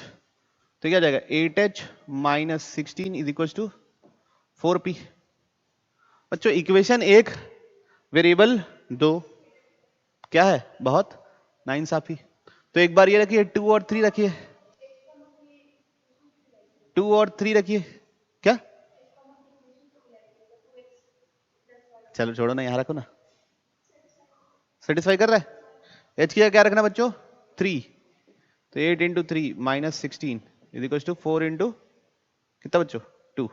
तो क्या जाएगा? 8h minus 16 is equal to 4p। बच्चों इक्वेशन 1, वेरिएबल 2, क्या है? बहुत नाइंसाफी। तो एक बार ये रखिए, 2 और 3 रखिए, 2 और 3 रखिए। क्या? चलो छोड़ो ना, यहां रखो ना। सेटिस्फाई कर रहा है? h की क्या रखना बच्चों? 3। तो 8 into 3 minus 16 is equal to 4 into कितना बच्चों? 2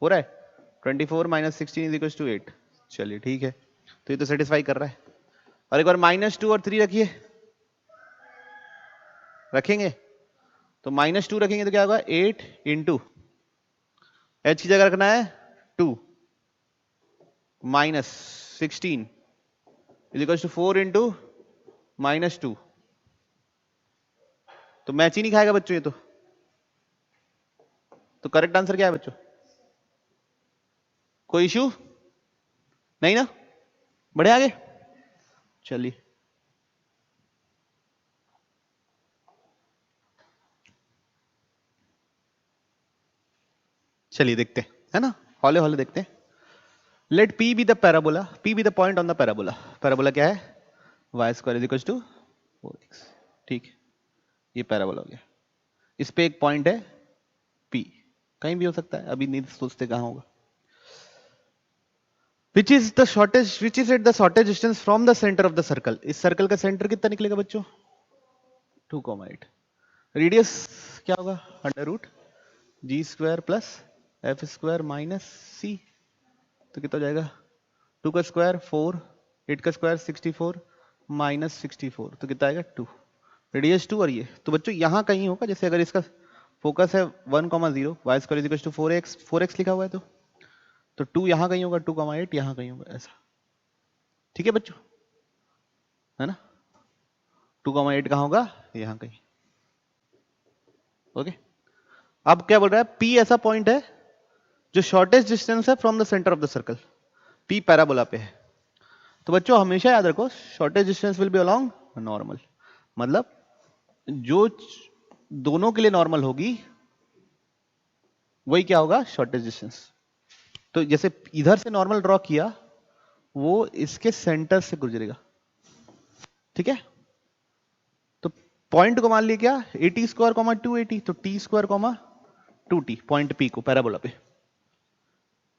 हो रहा है। 24 माइनस 16 इज इक्वल टू 8। चलिए ठीक है, तो ये तो सेटिस्फाई कर रहा है। और एक बार -2 और 3 रखिए, रखेंगे तो -2 रखेंगे तो क्या होगा? 8 इंटू h की जगह रखना है 2 minus 16 is equal to 4 into -2। तो मैच ही नहीं खाएगा बच्चों ये तो करेक्ट आंसर क्या है बच्चों? कोई इशू नहीं ना? बढ़े आगे, चलिए। चलिए देखते हैं, है ना? हौले हौले देखते हैं। Let p be the parabola, p be the point on the parabola. Parabola क्या है? y square is equal to 4x। ठीक है, ये पैराबोला हो गया। इस पे एक पॉइंट है p, कहीं भी हो सकता है, अभी नहीं सोचते कहां होगा। Which is the shortest, which is at the shortest distance from the center of the circle? इस सर्कल का सेंटर कितना निकलेगा बच्चों? 2,8। रेडियस क्या होगा? √g square plus f square minus c। तो कितना हो जाएगा? 2 का स्क्वायर 4, 8 का स्क्वायर 64 माइनस 64, तो कितना आएगा? 2। रेडियस 2 और ये तो बच्चों यहां कहीं होगा। जैसे अगर इसका फोकस है 1,0, y square is equal to 4x लिखा हुआ है तो 2 यहां कहीं होगा, 2,8 यहां कहीं होगा, ऐसा। ठीक है बच्चों, है ना? 2,8 कहां होगा? यहां कहीं। ओके, अब क्या बोल रहा है? P ऐसा पॉइंट है जो शॉर्टेस्ट डिस्टेंस है from the centre of the circle. P parabola पे है। तो बच्चों हमेशा याद रखो, shortest distance will be along normal. मतलब जो दोनों के लिए नॉर्मल होगी वही क्या होगा, शॉर्टेज डिस्टेंस। तो जैसे इधर से नॉर्मल ड्रॉ किया, वो इसके सेंटर से गुजरेगा, ठीक है। तो पॉइंट को मान लिया क्या, 80 स्क्वायर कॉमा 280, तो T square comma 2t, point P को पैराबोला पे,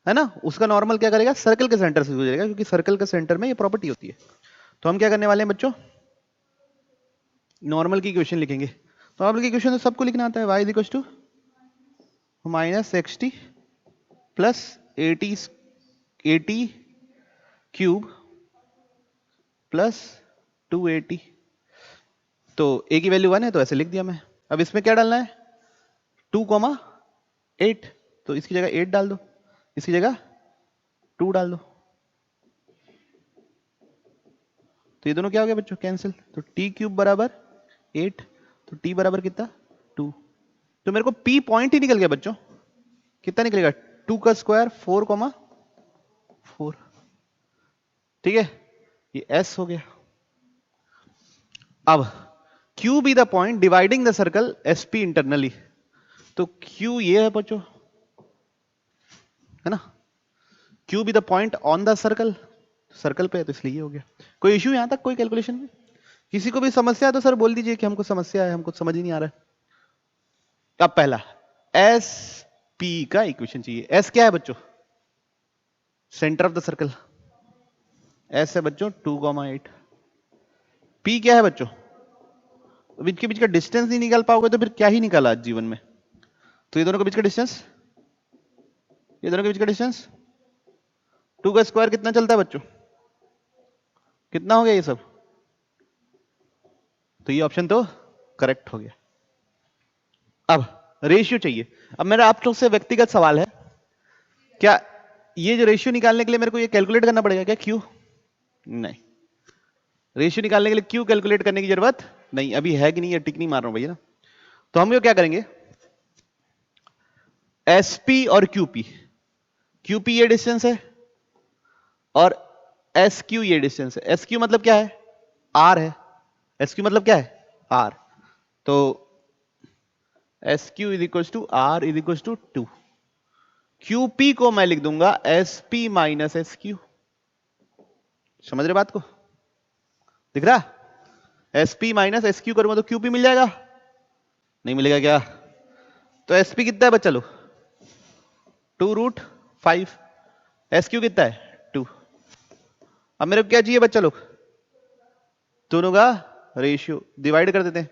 है ना। उसका नॉर्मल क्या करेगा, सर्कल के सेंटर से गुजरेगा, क्योंकि सर्कल के सेंटर में ये प्रॉपर्टी होती है। तो हम क्या करने वाले हैं बच्चों, नॉर्मल की इक्वेशन लिखेंगे। तो नॉर्मल की इक्वेशन तो सबको लिखना आता है, y is equal to minus x T plus 80 cube plus 280। तो a की वैल्यू 1 है तो ऐसे लिख दिया मैं। अब इसमें क्या डालना है, 2,8, तो इसकी जगह 8 डाल दो, इसकी जगह 2 डाल दो। तो ये दोनों क्या हो गया बच्चों, कैंसिल। तो t क्यूब बराबर 8, तो t बराबर कितना, 2। तो मेरे को p पॉइंट ही निकल गया बच्चों। कितना निकलेगा, 2 का स्क्वायर 4,4, ठीक है, ये s हो गया। अब q be the point dividing the circle sp internally. तो q ये है बच्चों, है ना। q be the point on the circle, circle पे है तो इसलिए ये हो गया। कोई इश्यू यहां तक, कोई कैलकुलेशन में? किसी को भी समस्या है तो सर बोल दीजिए कि हमको समस्या है, हमको समझ ही नहीं आ रहा है। अब पहला एस पी का इक्वेशन चाहिए। एस क्या है बच्चों, centre of the circle. S है बच्चों 2,8। पी क्या है बच्चों, इनके बीच का डिस्टेंस नहीं निकाल पाओगे तो फिर क्या ही निकाला आज जीवन में। तो ये दोनों के बीच का डिस्टेंस, ये दोनों के बीच का डिस्टेंस 2 का स्क्वायर कितना चलता है बच्चों, कितना हो गया ये सब। तो ये ऑप्शन तो करेक्ट हो गया। अब रेशियो चाहिए। अब मेरा आप लोग से व्यक्तिगत सवाल है, क्या ये जो रेशियो निकालने के लिए मेरे को ये कैलकुलेट करना पड़ेगा क्या, क्यों? नहीं, रेशियो निकालने के लिए क्यों कैलकुलेट करने की जरूरत नहीं। अभी है कि नहीं, ये टिक नहीं मार रहा हूं भैया ना। तो हम क्या करेंगे, एसपी और क्यूपी, क्यूपी ये डिस्टेंस है और एस क्यू ये डिस्टेंस है। एस क्यू मतलब क्या है, आर है। एस क्यू मतलब क्या है, आर। तो S Q is equal to R is equal to 2। QP को मैं लिख दूंगा S P minus S Q. समझ रहे बात को, दिख रहा, S P minus S Q करूंगा तो क्यूपी मिल जाएगा, नहीं मिलेगा क्या। तो एस पी कितना है बच्चा लोग, 2√5। एस क्यू कितना है, 2। अब मेरे को क्या चाहिए बच्चा लोग, दोनों का रेशियो डिवाइड कर देते हैं।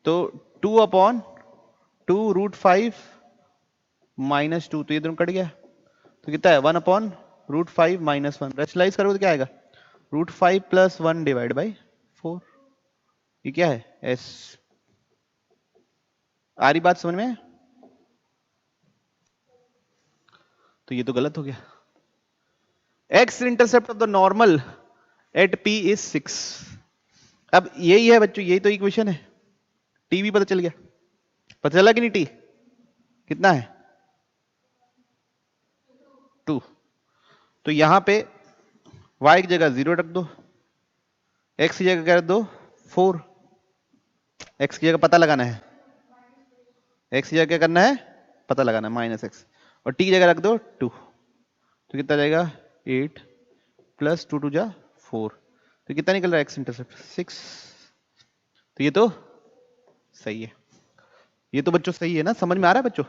तो 2/2√5 माइनस 2, तो ये दोनों कट गया, तो कितना है 1/√5 माइनस 1। रेशनलाइज करोगे तो क्या आएगा, √5 + 1 डिवाइड बाई 4। ये क्या है, एस। आ रही बात समझ में? तो ये तो गलत हो गया। X intercept of the normal at P is 6। अब यही है बच्चों, यही तो इक्वेशन है। टी भी पता चल गया, पता चला कि नहीं, टी कितना है, 2। तो यहां पे y की जगह 0 रख दो, x की जगह क्या रख दो 4। x की जगह पता लगाना है, x की जगह क्या करना है, पता लगाना है, -x। और t की जगह रख दो 2, तो कितना जाएगा 8 + 2 × 2 = 4। तो कितना निकल रहा है x इंटरसेप्ट 6। तो ये तो सही है, ये तो बच्चों सही है ना, समझ में आ रहा है बच्चों,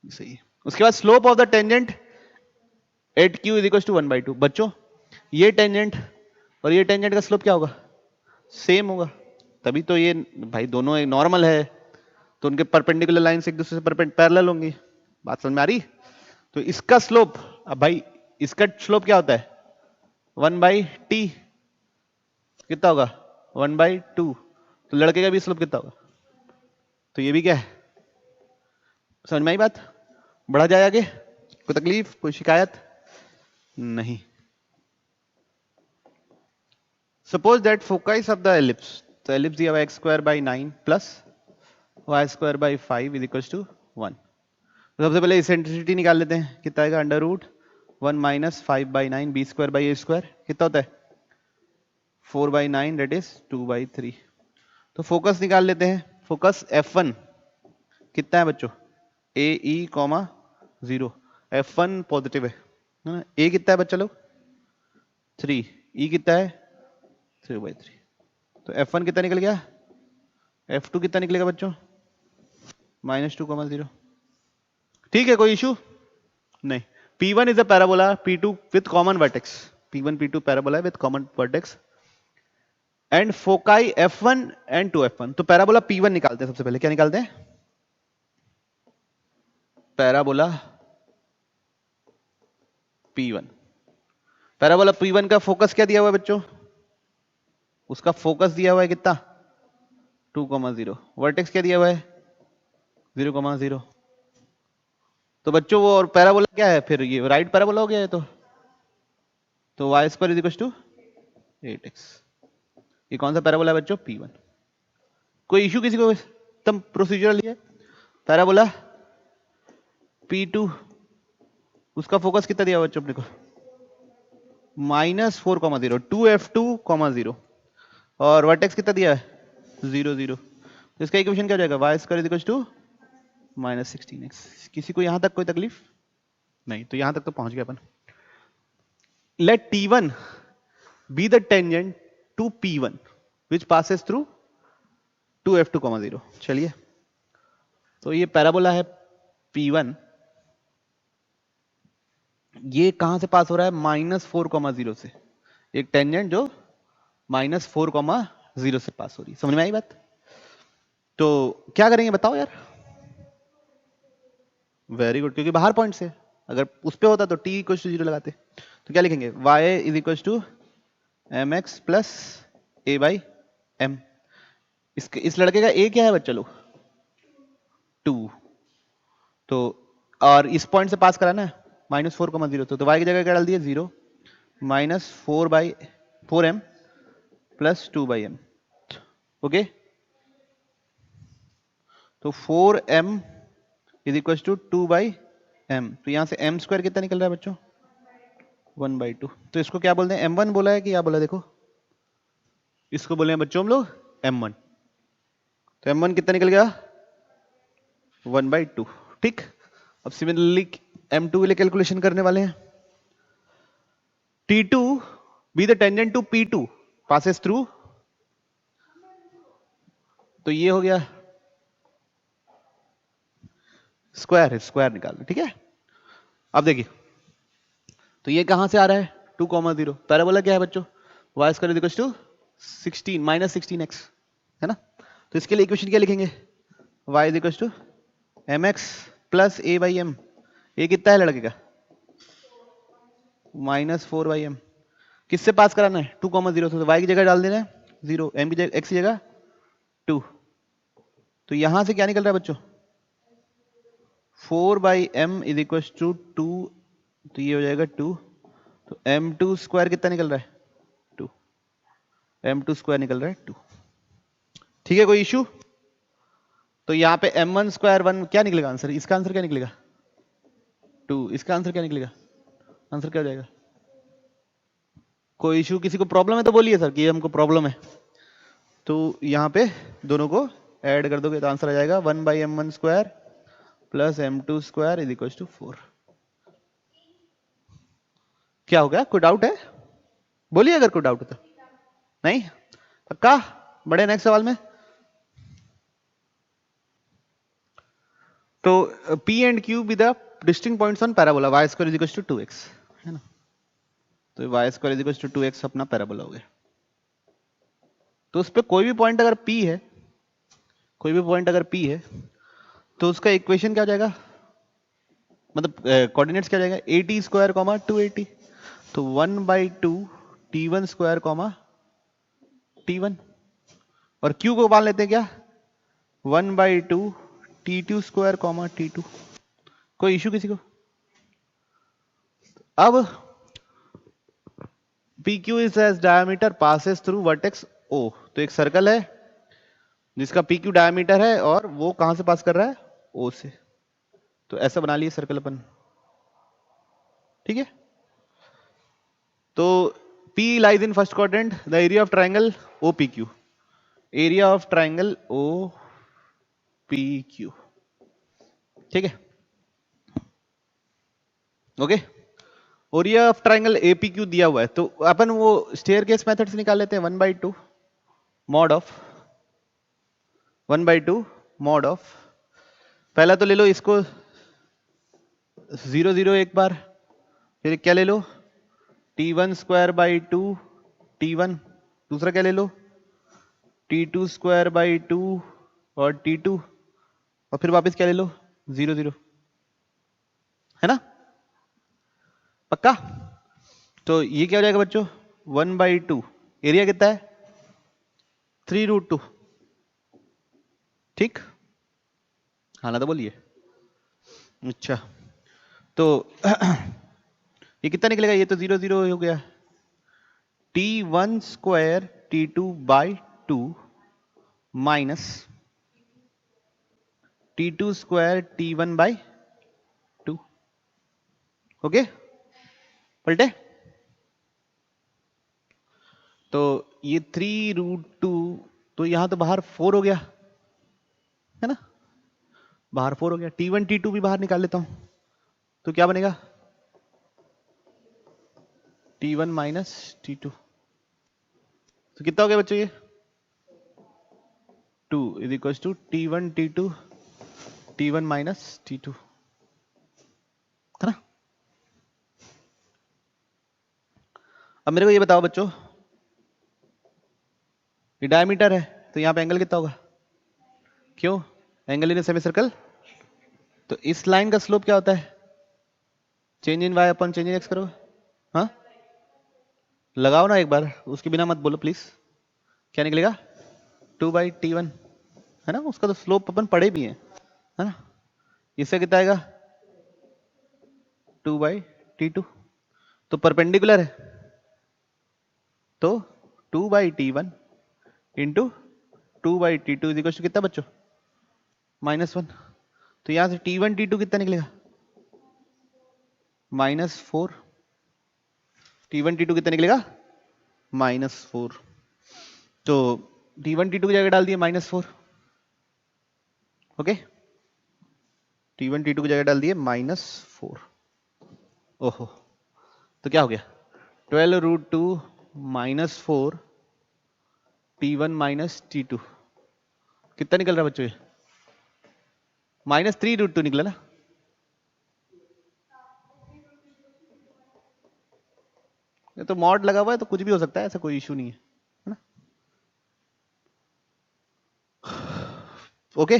सही है। उसके बाद slope of the tangent at q is equal to 1/2। बच्चों ये टेंजेंट और ये टेंजेंट का स्लोप क्या होगा, सेम होगा। तभी तो ये भाई दोनों एक नॉर्मल है, तो उनके परपेंडिकुलर लाइंस एक दूसरे से पैरेलल होंगी। बात समझ में आ रही। तो इसका स्लोप, अब भाई इसका स्लोप क्या होता है 1/t, कितना होगा 1/2। तो लड़के का भी स्लोप कितना होगा, तो ये भी क्या है, समझ में आई बात। बढ़ा जाए आगे, कोई तकलीफ कोई शिकायत नहीं। Suppose that focus of the ellipse, तो एलिप्स दिया हुआ x²/9 + y²/5 is equal to 1। तो सबसे पहले इसेंट्रिसिटी निकाल लेते हैं, कितना आएगा √1 - 5/9 b²/a² कितना होता है 4/9, दैट इज 2/3। तो फोकस निकाल लेते हैं। फोकस F1 कितना है बच्चों? AE, 0। F1 पॉजिटिव है ना? A कितना है बच्चा लोग? 3। E कितना है? 3/3। तो F1 कितना निकल गया? F2 कितना निकलेगा बच्चों? -2, 0। ठीक है, कोई इशू नहीं। P1 is a parabola, P2 with common vertex. P1 P2 parabola with common vertex and foci F1 and 2F1। तो पैराबोला P1 निकालते हैं सबसे पहले। क्या निकालते हैं? Parabola P1। पैराबोला P1 का फोकस क्या दिया हुआ है बच्चों? उसका फोकस दिया हुआ है कितना? 2,0। वर्टेक्स क्या दिया हुआ है? 0,0। तो बच्चों वो और पैराबोला क्या है फिर? ये राइट पैराबोला हो गया है। तो y² is equal to 8x। ये कौन सा पैराबोला है बच्चों? P1। कोई इशू किसी को? एकदम प्रोसीजरल है। पैराबोला P2 उसका फोकस कितना दिया हुआ बच्चों अपने को? -4,0, 2F2, 0। और वर्टेक्स कितना दिया है? 0, 0। तो इसका इक्वेशन क्या हो जाएगा? y² is equal to -16x। किसी को यहां तक कोई तकलीफ नहीं? तो यहां तक तो पहुंच गया अपन। Let T1 be the tangent to P1 which passes through 2F2, 0। चलिए, तो ये पैराबोला है P1। ये कहां से पास हो रहा है? -4,0 से। एक टेंजेंट जो -4,0 से पास हो रही है। समझ में आई बात? तो क्या करेंगे बताओ यार? वेरी गुड, क्योंकि बाहर पॉइंट से। अगर उस पे होता तो t इक्वल टू 0 लगाते। तो क्या लिखेंगे? y is equal to mx plus a/m। इस लड़के का a क्या है बच्चा लोग? 2। तो और इस पॉइंट से पास कराना है -4,0। तो y की जगह क्या डाल दिए? 0 -4/4m प्लस 2/m। ओके, तो 4m is equal to 2/m। तो यहां से m² कितना निकल रहा है बच्चों? 1/2। तो इसको क्या बोलते हैं? m1 बोला है कि क्या बोला? देखो, इसको बोले हैं बच्चों हम लोग m1। तो m1 कितना निकल गया? 1/2। ठीक। अब सिमिलरली m2 के लिए कैलकुलेशन करने वाले हैं। T2 be the tangent to P2 passes through. तो ये हो गया स्क्वायर है, स्क्वायर निकाल दो। ठीक है, अब देखिए, तो ये कहां से आ रहा है? 2,0। पैराबोला क्या है बच्चों? y² is equal to 16 -16x है ना? तो इसके लिए इक्वेशन क्या लिखेंगे? y is equal to mx plus a/m। ये कितना है लड़के का? -4/m। किससे पास कराना है? 2,0 से। तो y की जगह डाल देना है 0, m की जगह, x की जगह 2। तो यहां से क्या निकल रहा है बच्चों? 4/m is equal to 2। तो ये हो जाएगा 2। तो m2² कितना निकल रहा है? 2। m2² निकल रहा है 2। ठीक है, कोई इशू? तो यहाँ पे m1² 1 क्या निकलेगा आंसर? इसका आंसर क्या निकलेगा? 2। इसका आंसर क्या निकलेगा? आंसर क्या हो जाएगा? कोई इशू? किसी को प्रॉब्लम है तो बोलिए सर कि हमको प्रॉब्लम है। तो यहाँ पे दोनों को ऐड कर दोगे तो आंसर आ जाएगा 1/m1² plus m2² is equal to 4। क्या हो गया? कोई डाउट है? बोलिए अगर कोई डाउट है तो। नहीं? पक्का? बड़े नेक्स्ट सवाल में। तो P and Q be the distinct points on parabola y² is equal to 2x है ना? तो y² is equal to 2x अपना पैराबोला हो गया। तो उस पर कोई भी पॉइंट अगर P है, कोई भी पॉइंट अगर P है, तो उसका इक्वेशन क्या हो जाएगा? मतलब कोऑर्डिनेट्स क्या हो जाएगा? 80², 280। तो 1/2 T1², T1। और Q को मान लेते हैं क्या? 1/2 T2², T2। कोई इशू किसी को? अब PQ is as diameter passes through vertex O। तो एक सर्कल है जिसका PQ डायमीटर है और वो कहां से पास कर रहा है? O से। तो ऐसा बना लिए सर्कल अपन। ठीक है, तो P lies in first quadrant, the area of triangle OPQ area of triangle O P Q, ठीक है, okay. Area of triangle APQ दिया हुआ है, तो अपन वो स्टेयरकेस मेथड से निकाल लेते हैं, 1/2 मॉड ऑफ 1/2 मॉड ऑफ, पहला तो ले लो इसको 0 0 एक बार, फिर क्या ले लो t1 स्क्वायर बाई 2 t1, दूसरा क्या ले लो t2 स्क्वायर बाई 2 और t2, और फिर वापस क्या ले लो 0 0, है ना, पक्का। तो ये क्या हो जाएगा बच्चों 1/2, एरिया कितना है 3√2, ठीक, हाँ ना तो बोलिए। अच्छा तो ये कितना निकलेगा, ये तो 0 0 हो गया, t1 square t2 by 2 minus t2 square t1 by 2, okay, पलटे। तो ये 3√2, तो यहां तो बाहर 4 हो गया, है ना, बाहर 4 हो गया, t1 t2 भी बाहर निकाल लेता हूं, तो क्या बनेगा t1 माइनस t2, तो कितना हो गया बच्चों ये 2 is equal to t1 t2 t1 minus t2, है ना। अब मेरे को ये बताओ बच्चों, ये डायमीटर है, तो यहाँ पे एंगल कितना होगा, क्यों, एंगल इन सेमी सर्कल, तो इस लाइन का स्लोप क्या होता है, change in Y upon change in X करो, हाँ लगाओ ना एक बार, उसके बिना मत बोलो प्लीज, क्या निकलेगा 2/t1, है ना, उसका तो स्लोप अपन पढ़े भी है ना, इससे कितना आएगा 2/t2, तो परपेंडिकुलर है, तो 2/t1 into 2/t2 is equal to कितना बच्चों -1, तो यहां से t1 t2 कितना निकलेगा -4, t1 t2 कितना निकलेगा -4, तो t1 t2 की जगह डाल दिए -4, ओके, t1 t2 की जगह डाल दिए -4, ओहो, तो क्या हो गया 12√2 -4 t1 माइनस t2, कितना निकल रहा है बच्चों ये -3√2 निकला ना, ये तो मॉड लगा हुआ है तो कुछ भी हो सकता है, ऐसा कोई इशू नहीं है ना, ओके।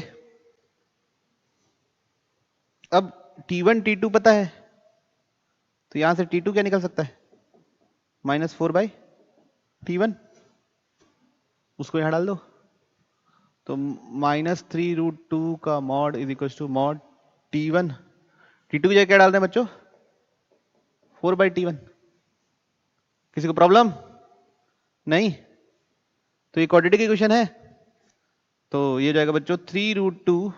अब t1 t2 पता है, तो यहां से t2 क्या निकल सकता है -4/t1, उसको यहां डाल दो, तो -3√2 का mod is equal to mod t1, t2 की जगह क्या डाल रहे हैं बच्चों 4/t1, किसी को प्रॉब्लम नहीं, तो ये क्वाड्रेटिक इक्वेशन है, तो ये जाएगा बच्चों 3√2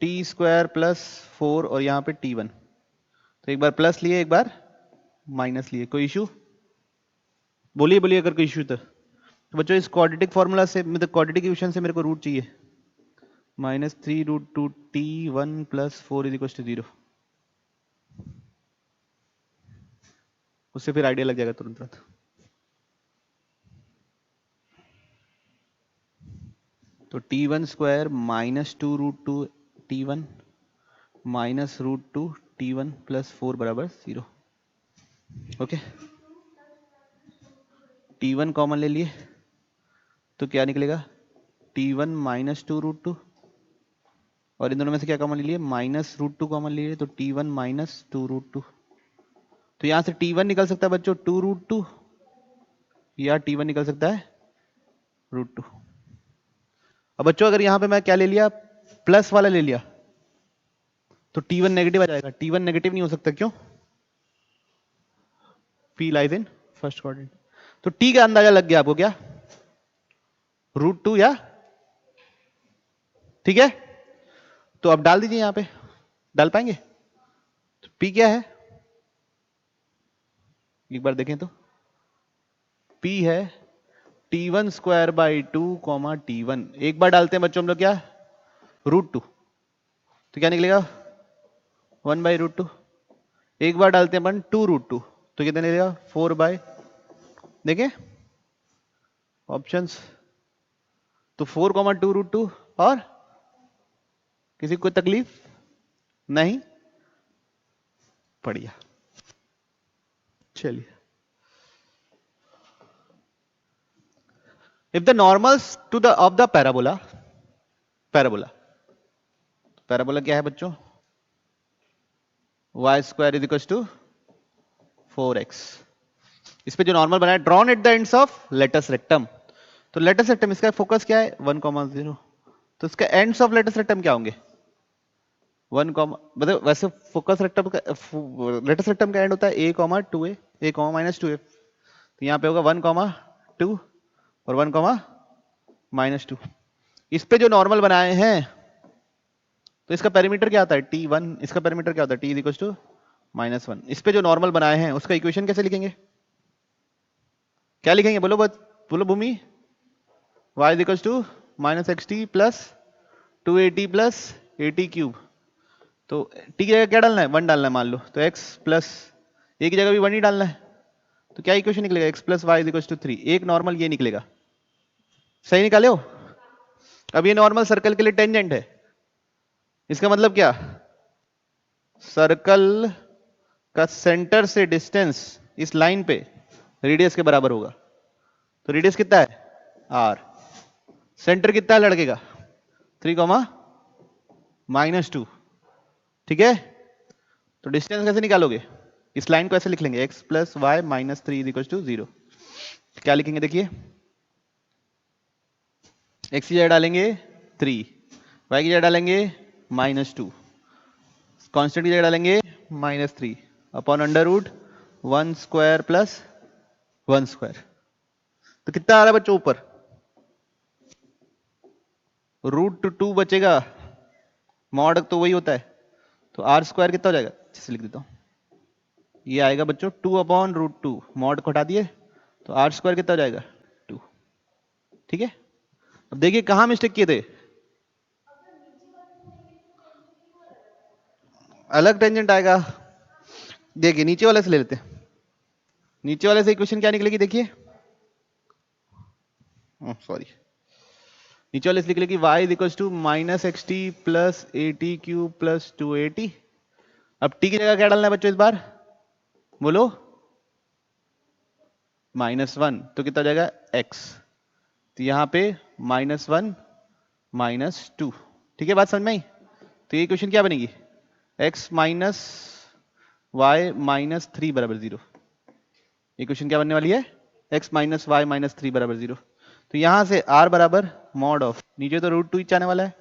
t स्क्वायर प्लस 4 और यहाँ पे t1, तो एक बार प्लस लिए एक बार माइनस लिए, कोई इशू, बोलिए बोलिए अगर कोई इशू तो बच्चों इस क्वाड्रेटिक फॉर्मूला से, मतलब क्वाड्रेटिक इक्वेशन से मेरे को रूट चाहिए, -3√2 t1 plus 4 is equal to 0, उससे फिर आइडिया लग जाएगा तुरंत तुरंत, तो t1 square -2√2 t1 -√2 t1 plus 4 बराबर 0, ओके, t1 कॉमन ले लिए तो क्या निकलेगा t1 -2√2, और इन दोनों में से क्या कॉमन ले लिए -√2 कॉमन ले लिए, तो t1 -2√2, तो यहां से t1 निकल सकता है बच्चों 2√2, या t1 निकल सकता है √2। अब बच्चों अगर यहां पे मैं क्या ले लिया प्लस वाला ले लिया, तो t1 नेगेटिव आ जाएगा, t1 नेगेटिव नहीं हो सकता, क्यों, p lies in first quadrant, तो t का अंदाजा लग गया आपको क्या √2 या, ठीक है, तो अब डाल दीजिए यहां पे, डाल पाएंगे, तो p क्या है एक बार देखें तो, p है T1 square by 2 comma T1, एक बार डालते हैं बच्चों हम लोग क्या, √2, तो क्या निकलेगा 1/√2, एक बार डालते हैं अपन 2√2, तो कितना निकलेगा 4/, देखें ऑप्शंस, तो 4,2√2, और किसी को तकलीफ नहीं, बढ़िया। चलिए, if the normals to the of the parabola, parabola क्या है बच्चों, y² is equal to 4x, इस पे जो नॉर्मल बनाया, drawn at the ends of latus rectum, तो लेटस रेक्टम इसका फोकस क्या है 1,0, तो इसका एंड्स ऑफ लेटस रेक्टम क्या होंगे 1, मतलब वैसे फोकस रेक्टम का, लेटस रेक्टम का एंड होता है a,2a, a,-2a, तो यहाँ पे होगा 1,2 और 1,-2, इस पे जो नॉर्मल बनाए हैं, तो इसका पेरीमीटर क्या आता है T1, इसका पेरीमीटर क्या होता है T इज इक्वल टू -1, इस पे जो नॉर्मल बनाए हैं उसका इक्वेशन कैसे लिखेंगे, क्या लिखेंगे, बोलो बोलो Bhumi, y is equal to -xt plus 2at plus 80 cube, तो t की जगह क्या डालना है 1 डालना है मान लो, तो x प्लस a की जगह भी 1 ही डालना है, तो क्या इक्वेशन निकलेगा x plus Y is equal to 3, एक नॉर्मल ये निकलेगा, सही निकाले हो। अब ये नॉर्मल सर्कल के लिए टेंजेंट है, इसका मतलब क्या, सर्कल का सेंटर से डिस्टेंस इस लाइन पे रेडियस के बराबर होगा, तो रेडियस कितना है r, सेंटर कितना है लड़के का 3,-2, ठीक है, तो डिस्टेंस कैसे निकालोगे, इस लाइन को ऐसे लिख लेंगे x plus Y minus 3 is equal to 0, क्या लिखेंगे देखिए, x की जगह डालेंगे 3, y की जगह डालेंगे -2, कांस्टेंट की जगह डालेंगे -3 अपॉन √1² प्लस 1², तो कितना आ रहा है बच्चों ऊपर, √2 बचेगा, मॉड तो वही होता है, तो r² कितना हो जाएगा, जैसे लिख देता हूं, ये आएगा बच्चों 2/√2, मॉड को हटा दिए, तो r² कितना हो जाएगा 2, ठीक है। अब देखिए कहां मिस्टेक किए थे, अलग टेंजेंट आएगा, देखिए नीचे वाले से ले लेते हैं, नीचे वाले से इक्वेशन क्या निकलेगी देखिए, सॉरी, नीचे वाले से निकलेगी y is equal to -xt plus 80 cube plus 280, अब t की जगह क्या डालना है बच्चों इस बार, बोलो -1, तो कितना हो जाएगा x, तो यहां पे -1 -2, ठीक है, बात समझ में आई, तो ये इक्वेशन क्या बनेगी x माइनस वाई माइनस 3 बराबर 0, इक्वेशन क्या बनने वाली है x माइनस वाई माइनस 3 बराबर 0, तो यहां से r बराबर मॉड ऑफ, नीचे तो √2 ही आने वाला है,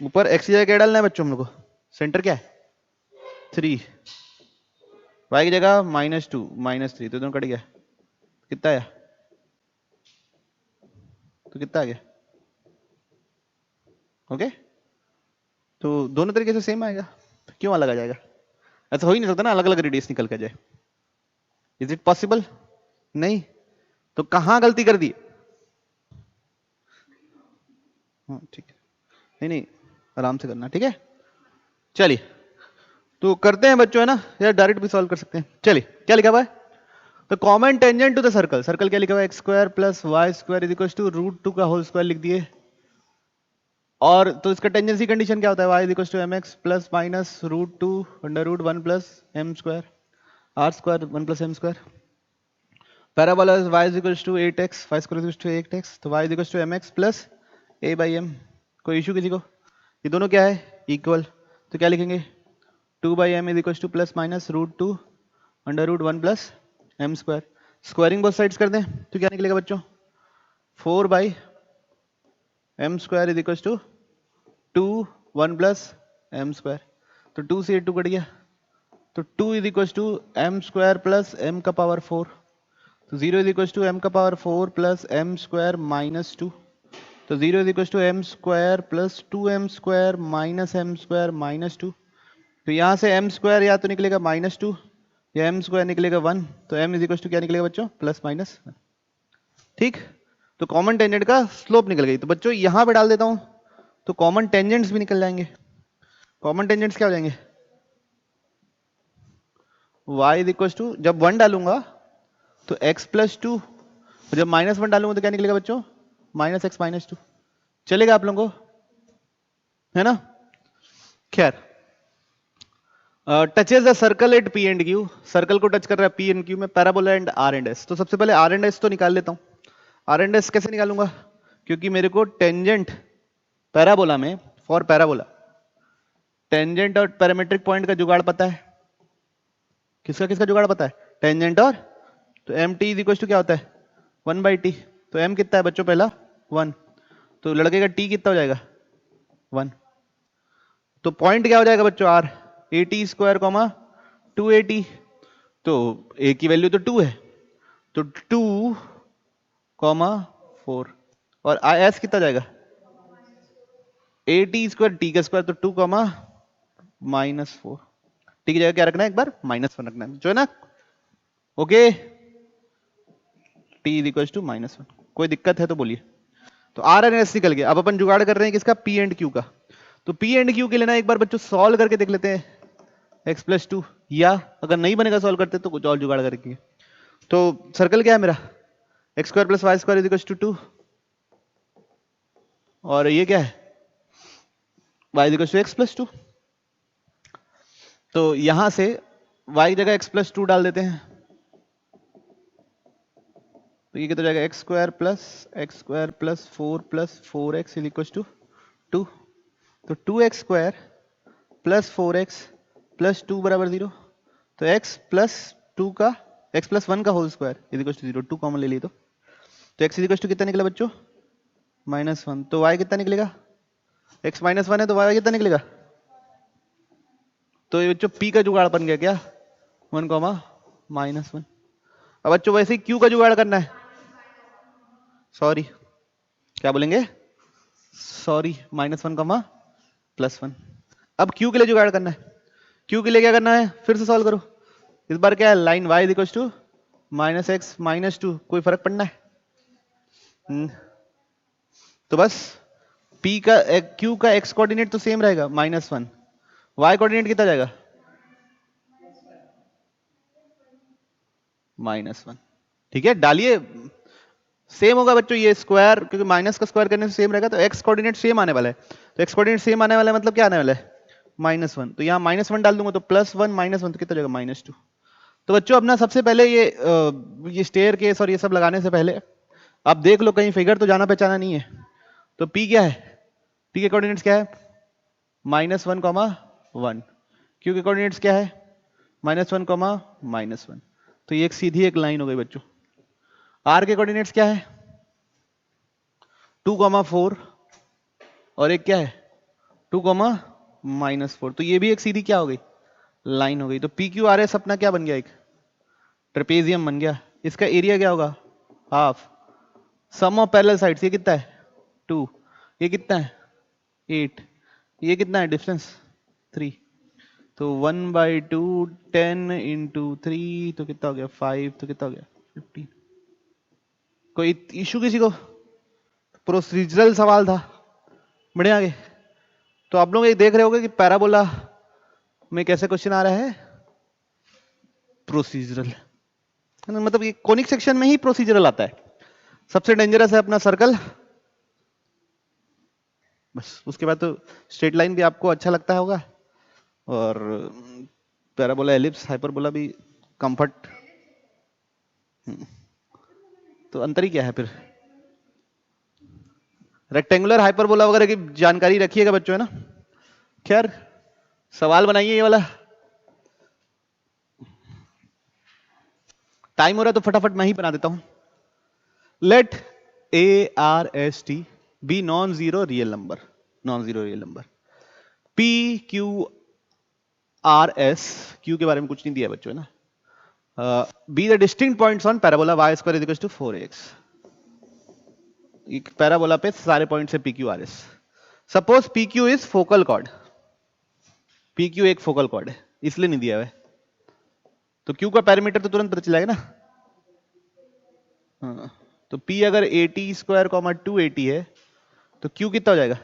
ऊपर x की जगह क्या डालना है बच्चों हम लोग को, सेंटर क्या है 3, y की जगह -2 -3, तो दोनों कट गया, कितना आया, तो कितना आ गया, ओके, तो दोनों तरीके से सेम आएगा, क्यों अलग आ जाएगा, ऐसा हो ही नहीं सकता ना अलग अलग रेडियस निकल कर जाए, इज इट पॉसिबल, नहीं, तो कहां गलती कर दी, ठीक है, नहीं आराम से करना, ठीक है, चलिए तो करते हैं बच्चों, है ना, या डायरेक्ट भी सॉल्व कर सकते हैं, चलिए क्या लिखा हुआ है, तो common tangent to the circle, circle क्या लिखा हुआ है x² plus y² is equal to √2 का होल स्क्वायर लिख दिए, और तो इसका टेंजेंसी कंडीशन क्या होता है y is equal to mx plus minus √2 √1 plus m², r² 1 plus m², parabola y is equal to 8x, y² is equal to 8x, तो y is equal to mx plus a/m, कोई issue किसी को, ये दोनों क्या है equal, तो क्या लिखेंगे 2/m is equal two plus minus √2 √1 plus m², squaring both sides कर दें, तो क्या निकलेगा बच्चों 4/m² is equal to 2 1 plus m², तो 2 से 2 कट गया, तो 2 is equal to m² plus m का पावर 4, तो 0 इज इक्वल टू m का पावर 4 प्लस m² माइनस 2, तो 0 is equal to m² plus 2m² minus m² minus 2, तो यहां से m² या तो निकलेगा -2 या m² निकलेगा 1, तो m इज इक्वल टू क्या निकलेगा बच्चों प्लस माइनस 1, ठीक, तो कॉमन टेंजेंट का स्लोप निकल गई। तो बच्चों यहां पे डाल देता हूं तो कॉमन टेंजेंट्स भी निकल जाएंगे। कॉमन टेंजेंट्स क्या हो जाएंगे, y इज इक्वल टू, जब 1 डालूंगा तो x प्लस 2, जब -1 डालूंगा तो क्या निकलेगा बच्चों, -x माइनस 2। चलेगा आप लोगों को, है ना। खैर, touches the circle at P and Q, circle को टच कर रहा है पी एंड क्यू में, parabola and R and S. तो सबसे पहले आर एंड एस तो निकाल लेता हूं। आर एंड एस कैसे निकालूंगा, क्योंकि मेरे को टेंजेंट पैराबोला में, फॉर पैराबोला टेंजेंट और पैरामेट्रिक पॉइंट का जुगाड़ पता है। किसका किसका जुगाड़ पता है, टेंजेंट और, तो M T is equal to क्या होता है 1/t। तो एम कितना है बच्चों, पहला 1, तो लड़के का टी कितना हो जाएगा 1। तो पॉइंट क्या हो जाएगा बच्चों, R, A T square comma 280। तो ए की वैल्यू तो 2 है, तो 2 कॉमा 4, और आई एस कितना जाएगा, ए टी स्क्वायर, टी का स्क्वायर, तो 2 कॉमा -4। टी की जगह क्या रखना है, एक बार -1 रखना है, जो है ना। Okay, T is equal to -1। कोई दिक्कत है तो बोलिए। तो आर एन एस निकल गया। अब अपन जुगाड़ कर रहे हैं किसका, पी एंड क्यू का। तो पी एंड क्यू के लेना एक बार बच्चों सॉल्व करके देख लेते हैं, x प्लस 2, या अगर नहीं बनेगा सॉल्व करते तो कुछ और जुगाड़ करेंगे। तो सर्कल क्या है मेरा, X square plus Y square is equal to 2, और ये क्या है y is equal to X plus 2। तो यहां से y की जगह x प्लस 2 डाल देते हैं, तो ये कितना जाएगा, X square plus 4 plus 4x is equal to 2। तो 2x square plus 4x plus 2 बराबर 0। तो x प्लस 2 का, x प्लस 1 का whole square is equal to 0, 2 common ले लिए तो x इज इक्वल टू कितना निकला बच्चों, -1। तो y कितना निकलेगा, x -1 है तो y कितना निकलेगा। तो ये बच्चों p का जुगाड़ बन गया क्या, 1 कॉमा -1। अब बच्चों वैसे ही q का जुगाड़ करना है, सॉरी क्या बोलेंगे, सॉरी -1 कॉमा +1। अब q के लिए जुगाड़ करना है, q के लिए क्या करना है, फिर से सॉल्व करो। इस बार क्या है, line y is equal to -x -2, कोई फर्क पड़ना है। तो बस p का q का x कोऑर्डिनेट तो सेम रहेगा -1, y कोऑर्डिनेट कितना जाएगा -1। ठीक है, डालिए, सेम होगा बच्चों, ये स्क्वायर क्योंकि माइनस का स्क्वायर करने से सेम रहेगा, तो x कोऑर्डिनेट सेम आने वाला है। तो x कोऑर्डिनेट सेम आने वाला है मतलब क्या आने वाला है, -1। तो यहाँ -1 डाल दूंगा तो +1 -1 तो कितना जाएगा -2। तो बच्चों अपना सबसे पहले ये स्टेयर केस और ये सब लगाने से पहले आप देख लो कहीं फिगर तो जाना पहचाना नहीं है। तो p क्या है, p के कोऑर्डिनेट्स क्या है, -1, 1। q के कोऑर्डिनेट्स क्या है, -1, -1। तो ये एक सीधी एक लाइन हो गई बच्चों। r के कोऑर्डिनेट्स क्या है, 2, 4, और एक क्या है 2, -4। तो ये भी एक सीधी क्या हो गई, लाइन हो गई। तो पी क्यू आर एस अपना क्या बन गया, एक ट्रेपेजियम बन गया। इसका एरिया क्या होगा, half sum of parallel sides, ये कितना है 2, ये कितना है 8, ये कितना है डिफरेंस 3। तो 1/2 10 × 3 तो कितना हो गया 5, तो कितना हो गया 15। कोई इशू किसी को, प्रोसीजरल सवाल था, बढ़िया आगे। तो आप लोग ये देख रहे होगे कि पैराबोला में कैसे क्वेश्चन आ रहा है, प्रोसीजरल, मतलब ये कोनिक सेक्शन में ही प्रोसीजरल आता है। सबसे डेंजरस है अपना सर्कल, बस उसके बाद तो स्ट्रेट लाइन भी आपको अच्छा लगता होगा, और पैराबोला, एलिप्स, हाइपरबोला भी कंफर्ट। तो अंतर ही क्या है फिर, रेक्टेंगुलर हाइपरबोला वगैरह की जानकारी रखिएगा बच्चों, है ना। खैर सवाल बनाइए ये वाला, टाइम हो रहा है तो फटाफट मैं ही बना देता हूं। Let ARST be non zero real number, non zero real number. PQRS, Q के बारे में कुछ नहीं दिया बच्चों, है ना। Be the distinct points on parabola y square is equal to 4x। Parabola पे सारे पॉइंट्स है PQRS। Suppose PQ is focal chord, PQ एक फोकल कॉर्ड है इसलिए नहीं दिया हुआ है, तो Q का पैरामीटर तो तुरंत पता चल जाएगा ना। हाँ, तो P अगर 80 स्क्वायर कॉमा 280 है तो Q कितना हो जाएगा?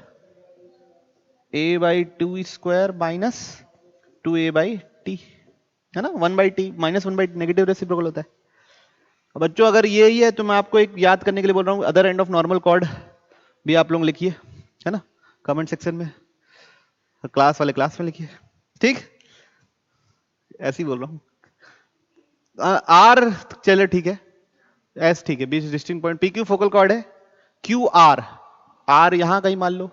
A by 2 square minus 2A by T, है ना, 1/t minus 1/t negative reciprocal होता है। अब बच्चों अगर ये ही है तो मैं आपको एक याद करने के लिए बोल रहा हूँ, other end of normal cord भी आप लोग लिखिए, है ना, कमेंट सेक्शन में, क्लास वाले क्लास में लिखिए, ठीक, ऐसे ही बोल रहा हूँ। आर चले ठीक है, एस ठीक है, बीच distinct point, P Q focal chord है, क्यू आर, आर यहां कहीं मान लो,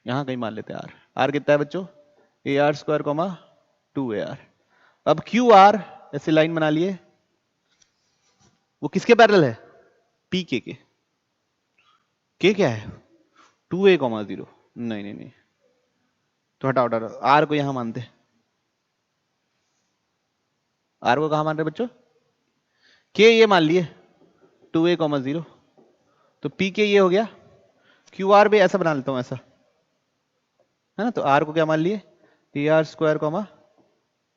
यहां कहीं मान लेते हैं आर, आर कितना है बच्चों? A R square comma 2AR। अब क्यू आर ऐसे लाइन बना लिए, वो किसके पैरेलल है? पी के क्या है? 2A कॉमा 0, नहीं नहीं नहीं, तो हटाओ हटाओ, आर को यहां मानते, आर को कहां मान रहे बच्चों? के ये मान लिए 2A कॉमा 0, तो पी के ये हो गया, क्यू आर भी ऐसा बना लेता हूं ऐसा, है ना, तो आर को क्या मान लिए? A R square comma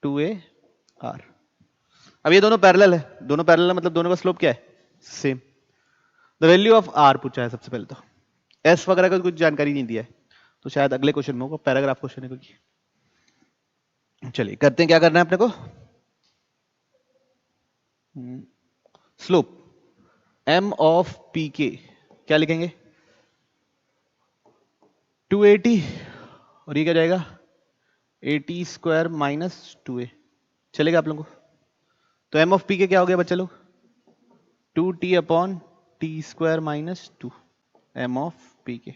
2AR। अब ये दोनों पैरेलल है, दोनों पैरेलल है मतलब दोनों का स्लोप क्या है? Same. The value of R पूछा है सबसे पहले, तो एस वगैरह का कुछ जानकारी नहीं दिया है, तो शायद अगले क्वेश्चन में होगा, पैराग्राफ क्वेश्चन है क्योंकि। चलिए करते हैं, क्या करना है अपने को? स्लोप m ऑफ पी के क्या लिखेंगे? 280, और ये क्या जाएगा? 80 स्क्वायर माइनस 2A, चलेगा आप लोगों को? तो m ऑफ पी के क्या हो गया बच्चे लोग? 2t upon T square minus 2 m of P के।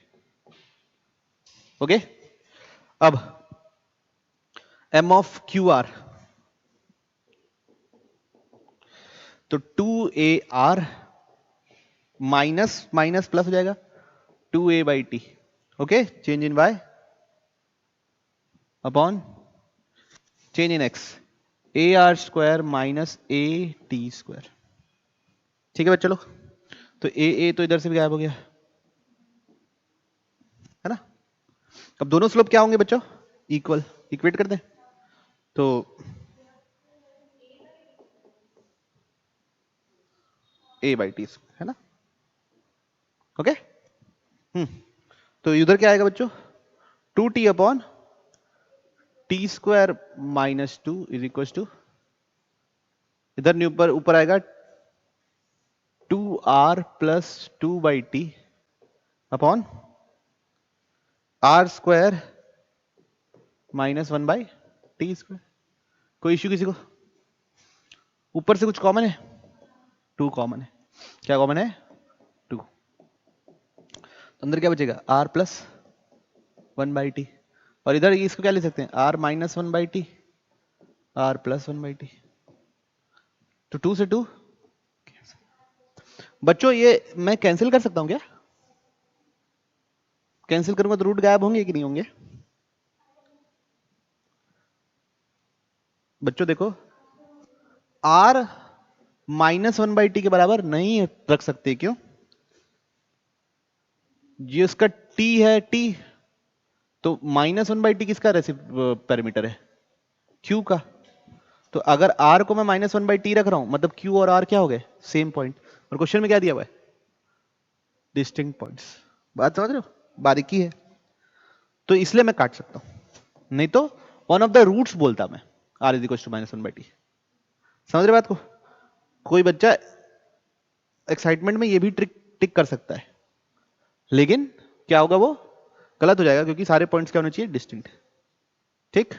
ओके, अब m ऑफ क्यू आर, तो 2AR माइनस माइनस प्लस हो जाएगा 2A by T, okay, change in y upon change in x, AR square minus AT square, ठीक है बच्चों लोग? तो ए तो इधर से भी गायब हो गया, है ना। अब दोनों स्लोप क्या होंगे बच्चों? इक्वल, इक्वेट कर दें, तो A बाई टी है ना, ओके। तो इधर क्या आएगा बच्चों? 2t upon T square minus 2 is equal to, इधर नहीं, ऊपर ऊपर आएगा 2r plus 2 by T upon R square minus 1 by T square. कोई इश्यू किसी को? ऊपर से कुछ कॉमन है? 2 कॉमन है, क्या कॉमन है? 2, अंदर क्या बचेगा? r प्लस 1 बाई टी, और इधर इसको क्या ले सकते हैं? r minus 1 by T, r plus 1 by T, तो 2 से 2 बच्चों, ये मैं कैंसिल कर सकता हूं क्या? कैंसिल करूंगा तो रूट गायब होंगे कि नहीं होंगे? बच्चों देखो, r माइनस 1 बाई टी के बराबर नहीं रख सकते, क्यों? ये उसका t है, t, तो माइनस 1 बाई टी किसका पैरामीटर है? q का। तो अगर r को मैं माइनस 1 बाई टी रख रहा हूं, मतलब q और r क्या हो गए? Same point. और क्वेश्चन में क्या दिया हुआ है? Distinct points. बात समझ रहे हो? बारीकी है, तो इसलिए मैं काट सकता हूं, नहीं तो वन ऑफ द रूट्स बोलता मैं, r is equal to minus 1 by T. समझ रहे बात को? कोई बच्चा एक्साइटमेंट में ये भी ट्रिक टिक कर सकता है, लेकिन क्या होगा? वो गलत हो जाएगा, क्योंकि सारे पॉइंट्स क्या होने चाहिए? डिस्टिंक्ट, ठीक।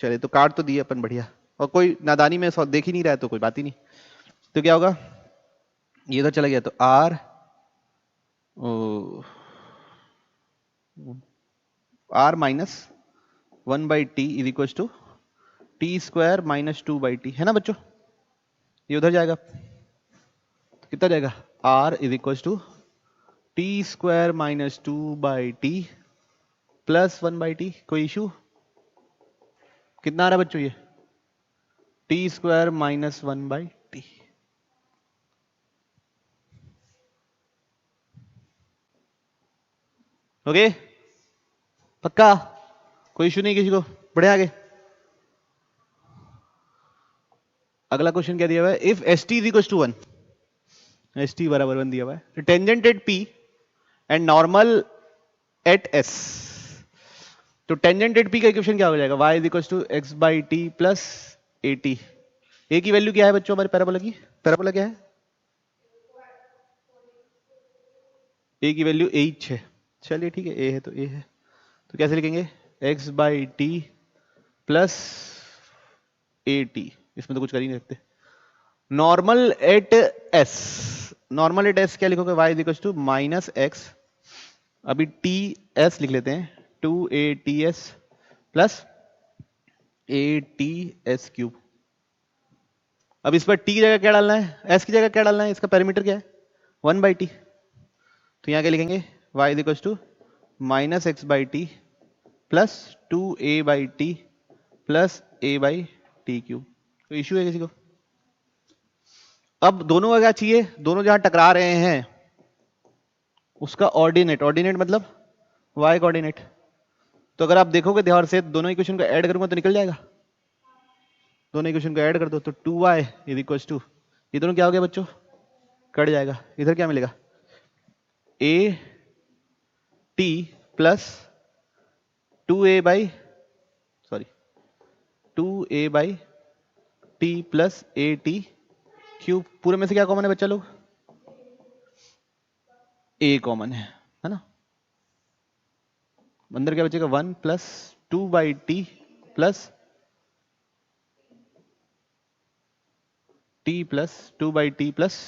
चलिए, तो काट तो दिए अपन, बढ़िया। और कोई नादानी में देख ही नहीं रहा है तो कोई बात ही नहीं। तो क्या होगा? ये इधर चला गया, तो r r minus 1 by T is equal to T square minus 2 by T, है ना बच्चों? ये उधर जाएगा, तो कितना जाएगा? r is equal to T square minus 2 by T plus 1 by T. कोई इशू? कितना आ रहा है बच्चों? ये T square minus 1 by T. Okay, पक्का? कोई इशू नहीं किसी को? बढ़े आगे। अगला क्वेश्चन क्या दिया हुआ है? If S T is equal to 1, S T बराबर वन दिया हुआ है। Tangent at P and normal at S. तो टेंजेंट एट पी का इक्वेशन क्या हो जाएगा? y is equal to x by T plus A t. A की वैल्यू क्या है बच्चों हमारे पैराबोला की? पैराबोला क्या है? ए की वैल्यू एच है। चलिए ठीक है, ए है तो ए है, तो कैसे लिखेंगे? X by T plus A T. इसमें तो कुछ कर ही नहीं सकते। Normal at S, normal at S क्या लिखोगे? y is equal to minus X, अभी टी एस लिख लेते हैं, two A T S plus A T S cube. अब इस पर टी की जगह क्या डालना है, एस की जगह क्या डालना है? इसका पैरामीटर क्या है? One by T. तो यहाँ क्या लिखेंगे? y is equal to minus X by T plus two A by T plus A by T cube. तो इश्यू है किसी को? अब दोनों का क्या चाहिए? दोनों जहां टकरा रहे हैं उसका ऑर्डिनेट, ऑर्डिनेट मतलब y कोऑर्डिनेट। तो अगर आप देखोगे ध्यान से, दोनों इक्वेशन को ऐड करूंगा तो निकल जाएगा। दोनों इक्वेशन को ऐड कर दो तो 2y इज इक्वल टू, ये दोनों क्या हो गया बच्चों? कट जाएगा। इधर क्या मिलेगा? A T plus two A by, sorry, two A by T plus A T cube. पूरे में से क्या कॉमन है बच्चा लोग? ए कॉमन है ना? अंदर क्या बचेगा? One plus two by T plus T plus two by T plus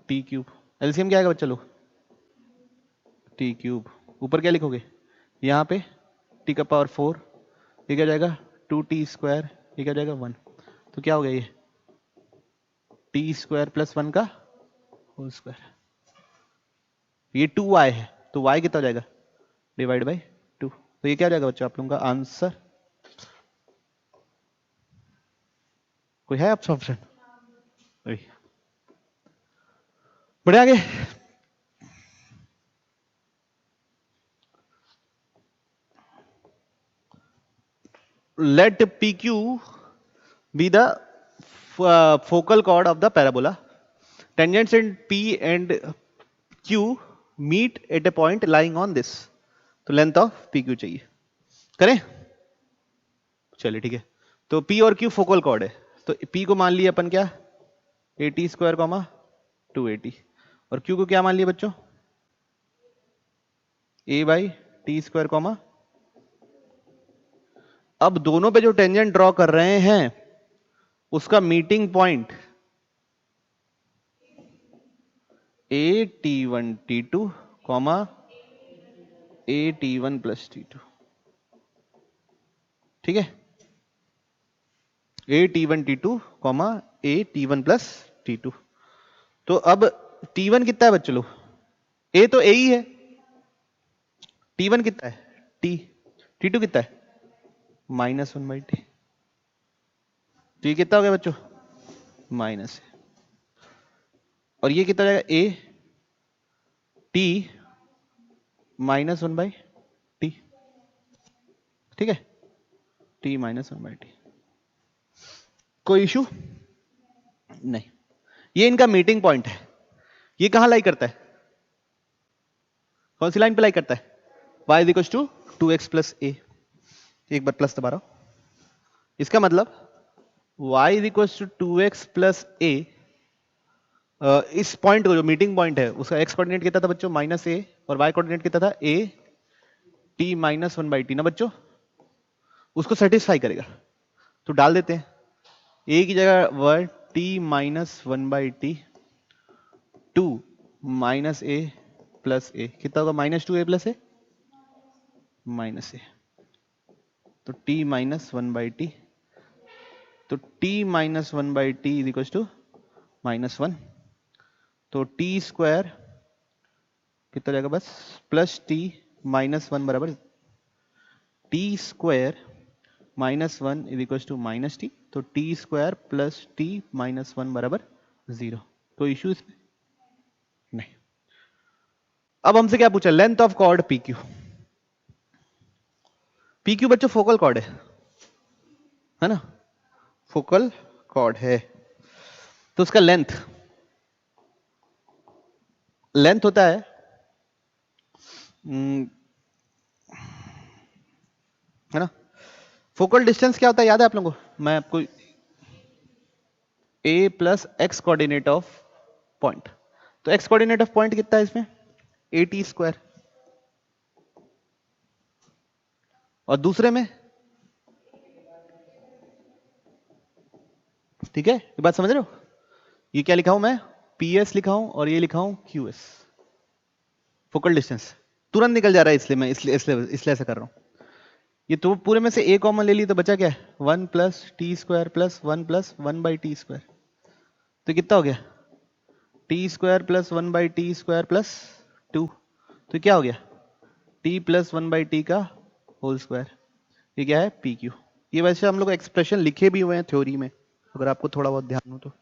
T cube. LCM क्या आएगा बच्चा लोग? T cube. ऊपर क्या लिखोगे? यहाँ पे टी का पावर 4, ये क्या जाएगा? टू टी स्क्वायर, ये क्या जाएगा? 1। तो क्या हो गया ये? टी स्क्वायर प्लस 1 का होल स्क्वायर। ये 2y है तो y कितना हो जाएगा? Divide by 2। तो ये क्या हो जाएगा बच्चों आप लोगों का आंसर? कोई है ऑप्शन? बढ़े आगे। let pq be the focal chord of the parabola. Tangents in p and q meet at a point lying on this. तो लेंथ ऑफ pq चाहिए। करें? चलिए ठीक है। तो p और q फोकल कॉर्ड है, तो p को मान लिया अपन क्या? ए T square comma two A T, और q को क्या मान लिया बच्चों? a by T square comma. अब दोनों पे जो टेंजेंट ड्रॉ कर रहे हैं उसका meeting point A T one T two comma A T one plus T two. ठीक है? A T one T two comma A T one plus T two. तो अब टी वन कितना है बच्चों लोग? ए तो ए ही है। टी वन कितना है? टी। टी टू कितना है? Minus one by T. तो ये कितना हो गया बच्चों? माइनस। और ये कितना जाएगा? A T minus one by T. ठीक है? T minus one by T. कोई इशू नहीं। ये इनका मीटिंग पॉइंट है। ये कहां लाई करता है? कौन सी लाइन पे लाई करता है? y is equal to 2x plus a. एक बार प्लस दबा रहा हूं। इसका मतलब y is equal to 2x plus a. इस पॉइंट को, जो मीटिंग पॉइंट है, उसका x कोऑर्डिनेट कितना था बच्चों? माइनस ए, और y कोऑर्डिनेट कितना था? A T minus one by T ना बच्चों। उसको सेटिस्फाई करेगा तो डाल देते हैं a की जगह वर t minus one by t two minus a plus a. कितना होगा? Minus two a plus a minus a. तो t minus one by T, तो t minus one by T is equal to minus one. तो t square कितना जाएगा? बस plus t minus one बराबर t square minus one is equal to minus t. तो T square plus t minus one बराबर 0। तो issue इसमें नहीं। अब हमसे क्या पूछा? Length of chord P Q. P Q बच्चों फोकल कॉर्ड है ना? फोकल कॉर्ड है तो उसका लेंथ लेंथ होता है है ना। फोकल डिस्टेंस क्या होता है याद है आप लोगों को? मैं आपको a plus x coordinate of point, तो एक्स कोऑर्डिनेट ऑफ पॉइंट कितना है इसमें? AT square. और दूसरे में, ठीक है, ये बात समझ रहे हो? ये क्या लिखा हूं मैं? PS लिखा हूं और ये लिखा हूं QS। फोकल डिस्टेंस तुरंत निकल जा रहा है, इसलिए मैं इसलिए ऐसा कर रहा हूं। ये तो पूरे में से a कॉमन ले ली तो बचा क्या है? 1 plus T square plus 1 plus 1 by T square. तो कितना हो गया? T square plus 1 by T square plus 2। तो क्या हो गया? t प्लस 1 बाई टी का होल स्क्वायर। ये क्या है? P Q. ये वैसे हम लोग एक्सप्रेशन लिखे भी हुए हैं थ्योरी में, अगर आपको थोड़ा बहुत ध्यान हो तो।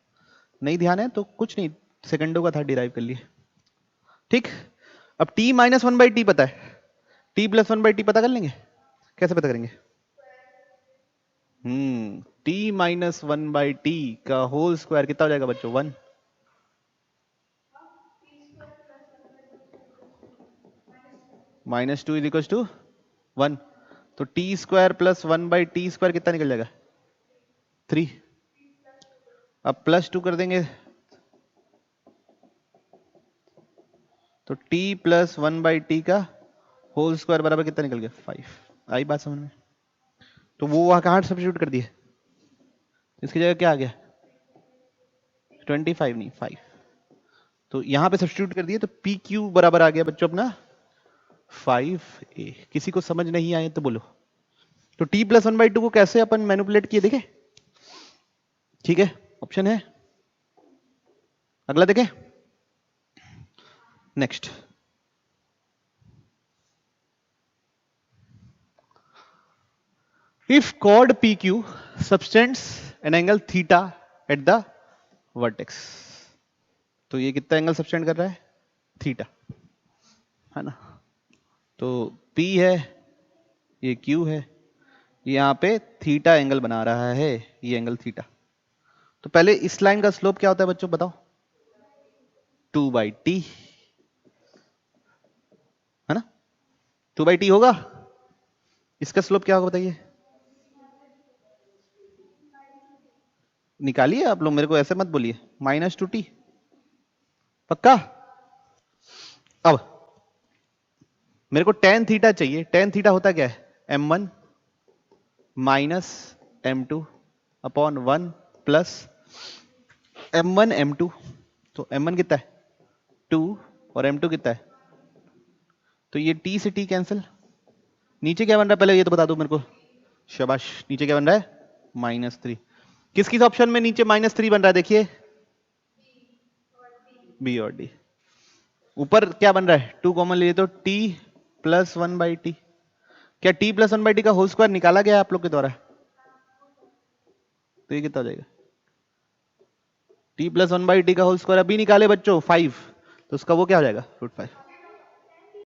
नहीं ध्यान है तो कुछ नहीं, सेकंडों का था, डिराइव कर लिए। ठीक, अब t माइनस 1 बाई टी पता है, t प्लस 1 बाई टी पता कर लेंगे। कैसे पता करेंगे? t माइनस 1 बाई टी का होल स्क्वायर कितना हो जाएगा बच्चों? 1। -2 इज इक्वल टू 1। तो T square plus 1 by T square कितना निकल जाएगा? 3। अब +2 कर देंगे तो t प्लस 1 बाई टी का होल स्क्वायर बराबर कितना निकल गया? 5। आई बात समझ में? तो वो वहां कहां सब्स्टिट्यूट कर दिए? इसकी जगह क्या आ गया? 25 नहीं 5। तो यहां पे सब्स्टिट्यूट कर दिए तो पी क्यू बराबर आ गया बच्चों अपना 5a। किसी को समझ नहीं आए तो बोलो। तो t प्लस 1 बाई 2 को कैसे अपन मैनिपुलेट किए देखे? ठीक है, ऑप्शन है अगला देखें। Next, if chord PQ subtends an angle theta at the vertex, तो ये कितना एंगल सबटेंड कर रहा है? थीटा, है ना। तो P है, ये Q है, यहाँ पे थीटा एंगल बना रहा है, ये एंगल थीटा। तो पहले इस लाइन का स्लोप क्या होता है बच्चों बताओ? 2/t, है ना। 2/t होगा। इसका स्लोप क्या होगा बताइए? निकालिए आप लोग, मेरे को ऐसे मत बोलिए। -2t पक्का। अब मेरे को tan थीटा चाहिए। tan थीटा होता क्या है? m1 minus m2 upon 1 plus m1 m2। तो m1 कितना है? 2 और m2 कितना है? तो ये t से t कैंसिल। नीचे क्या बन रहा है पहले ये तो बता दो मेरे को। शाबाश, नीचे क्या बन रहा है? -3। किस किस ऑप्शन में नीचे -3 बन रहा है देखिए? बी और डी। ऊपर क्या बन रहा है? 2 कॉमन लिए तो t प्लस 1 बाई टी। क्या t प्लस 1 बाई टी का होल स्क्वायर निकाला गया है आप लोग के द्वारा? तो ये कितना हो जाएगा? t प्लस 1 बाई टी का होल स्क्वायर अभी निकाले बच्चों 5, तो उसका वो क्या हो जाएगा? √5।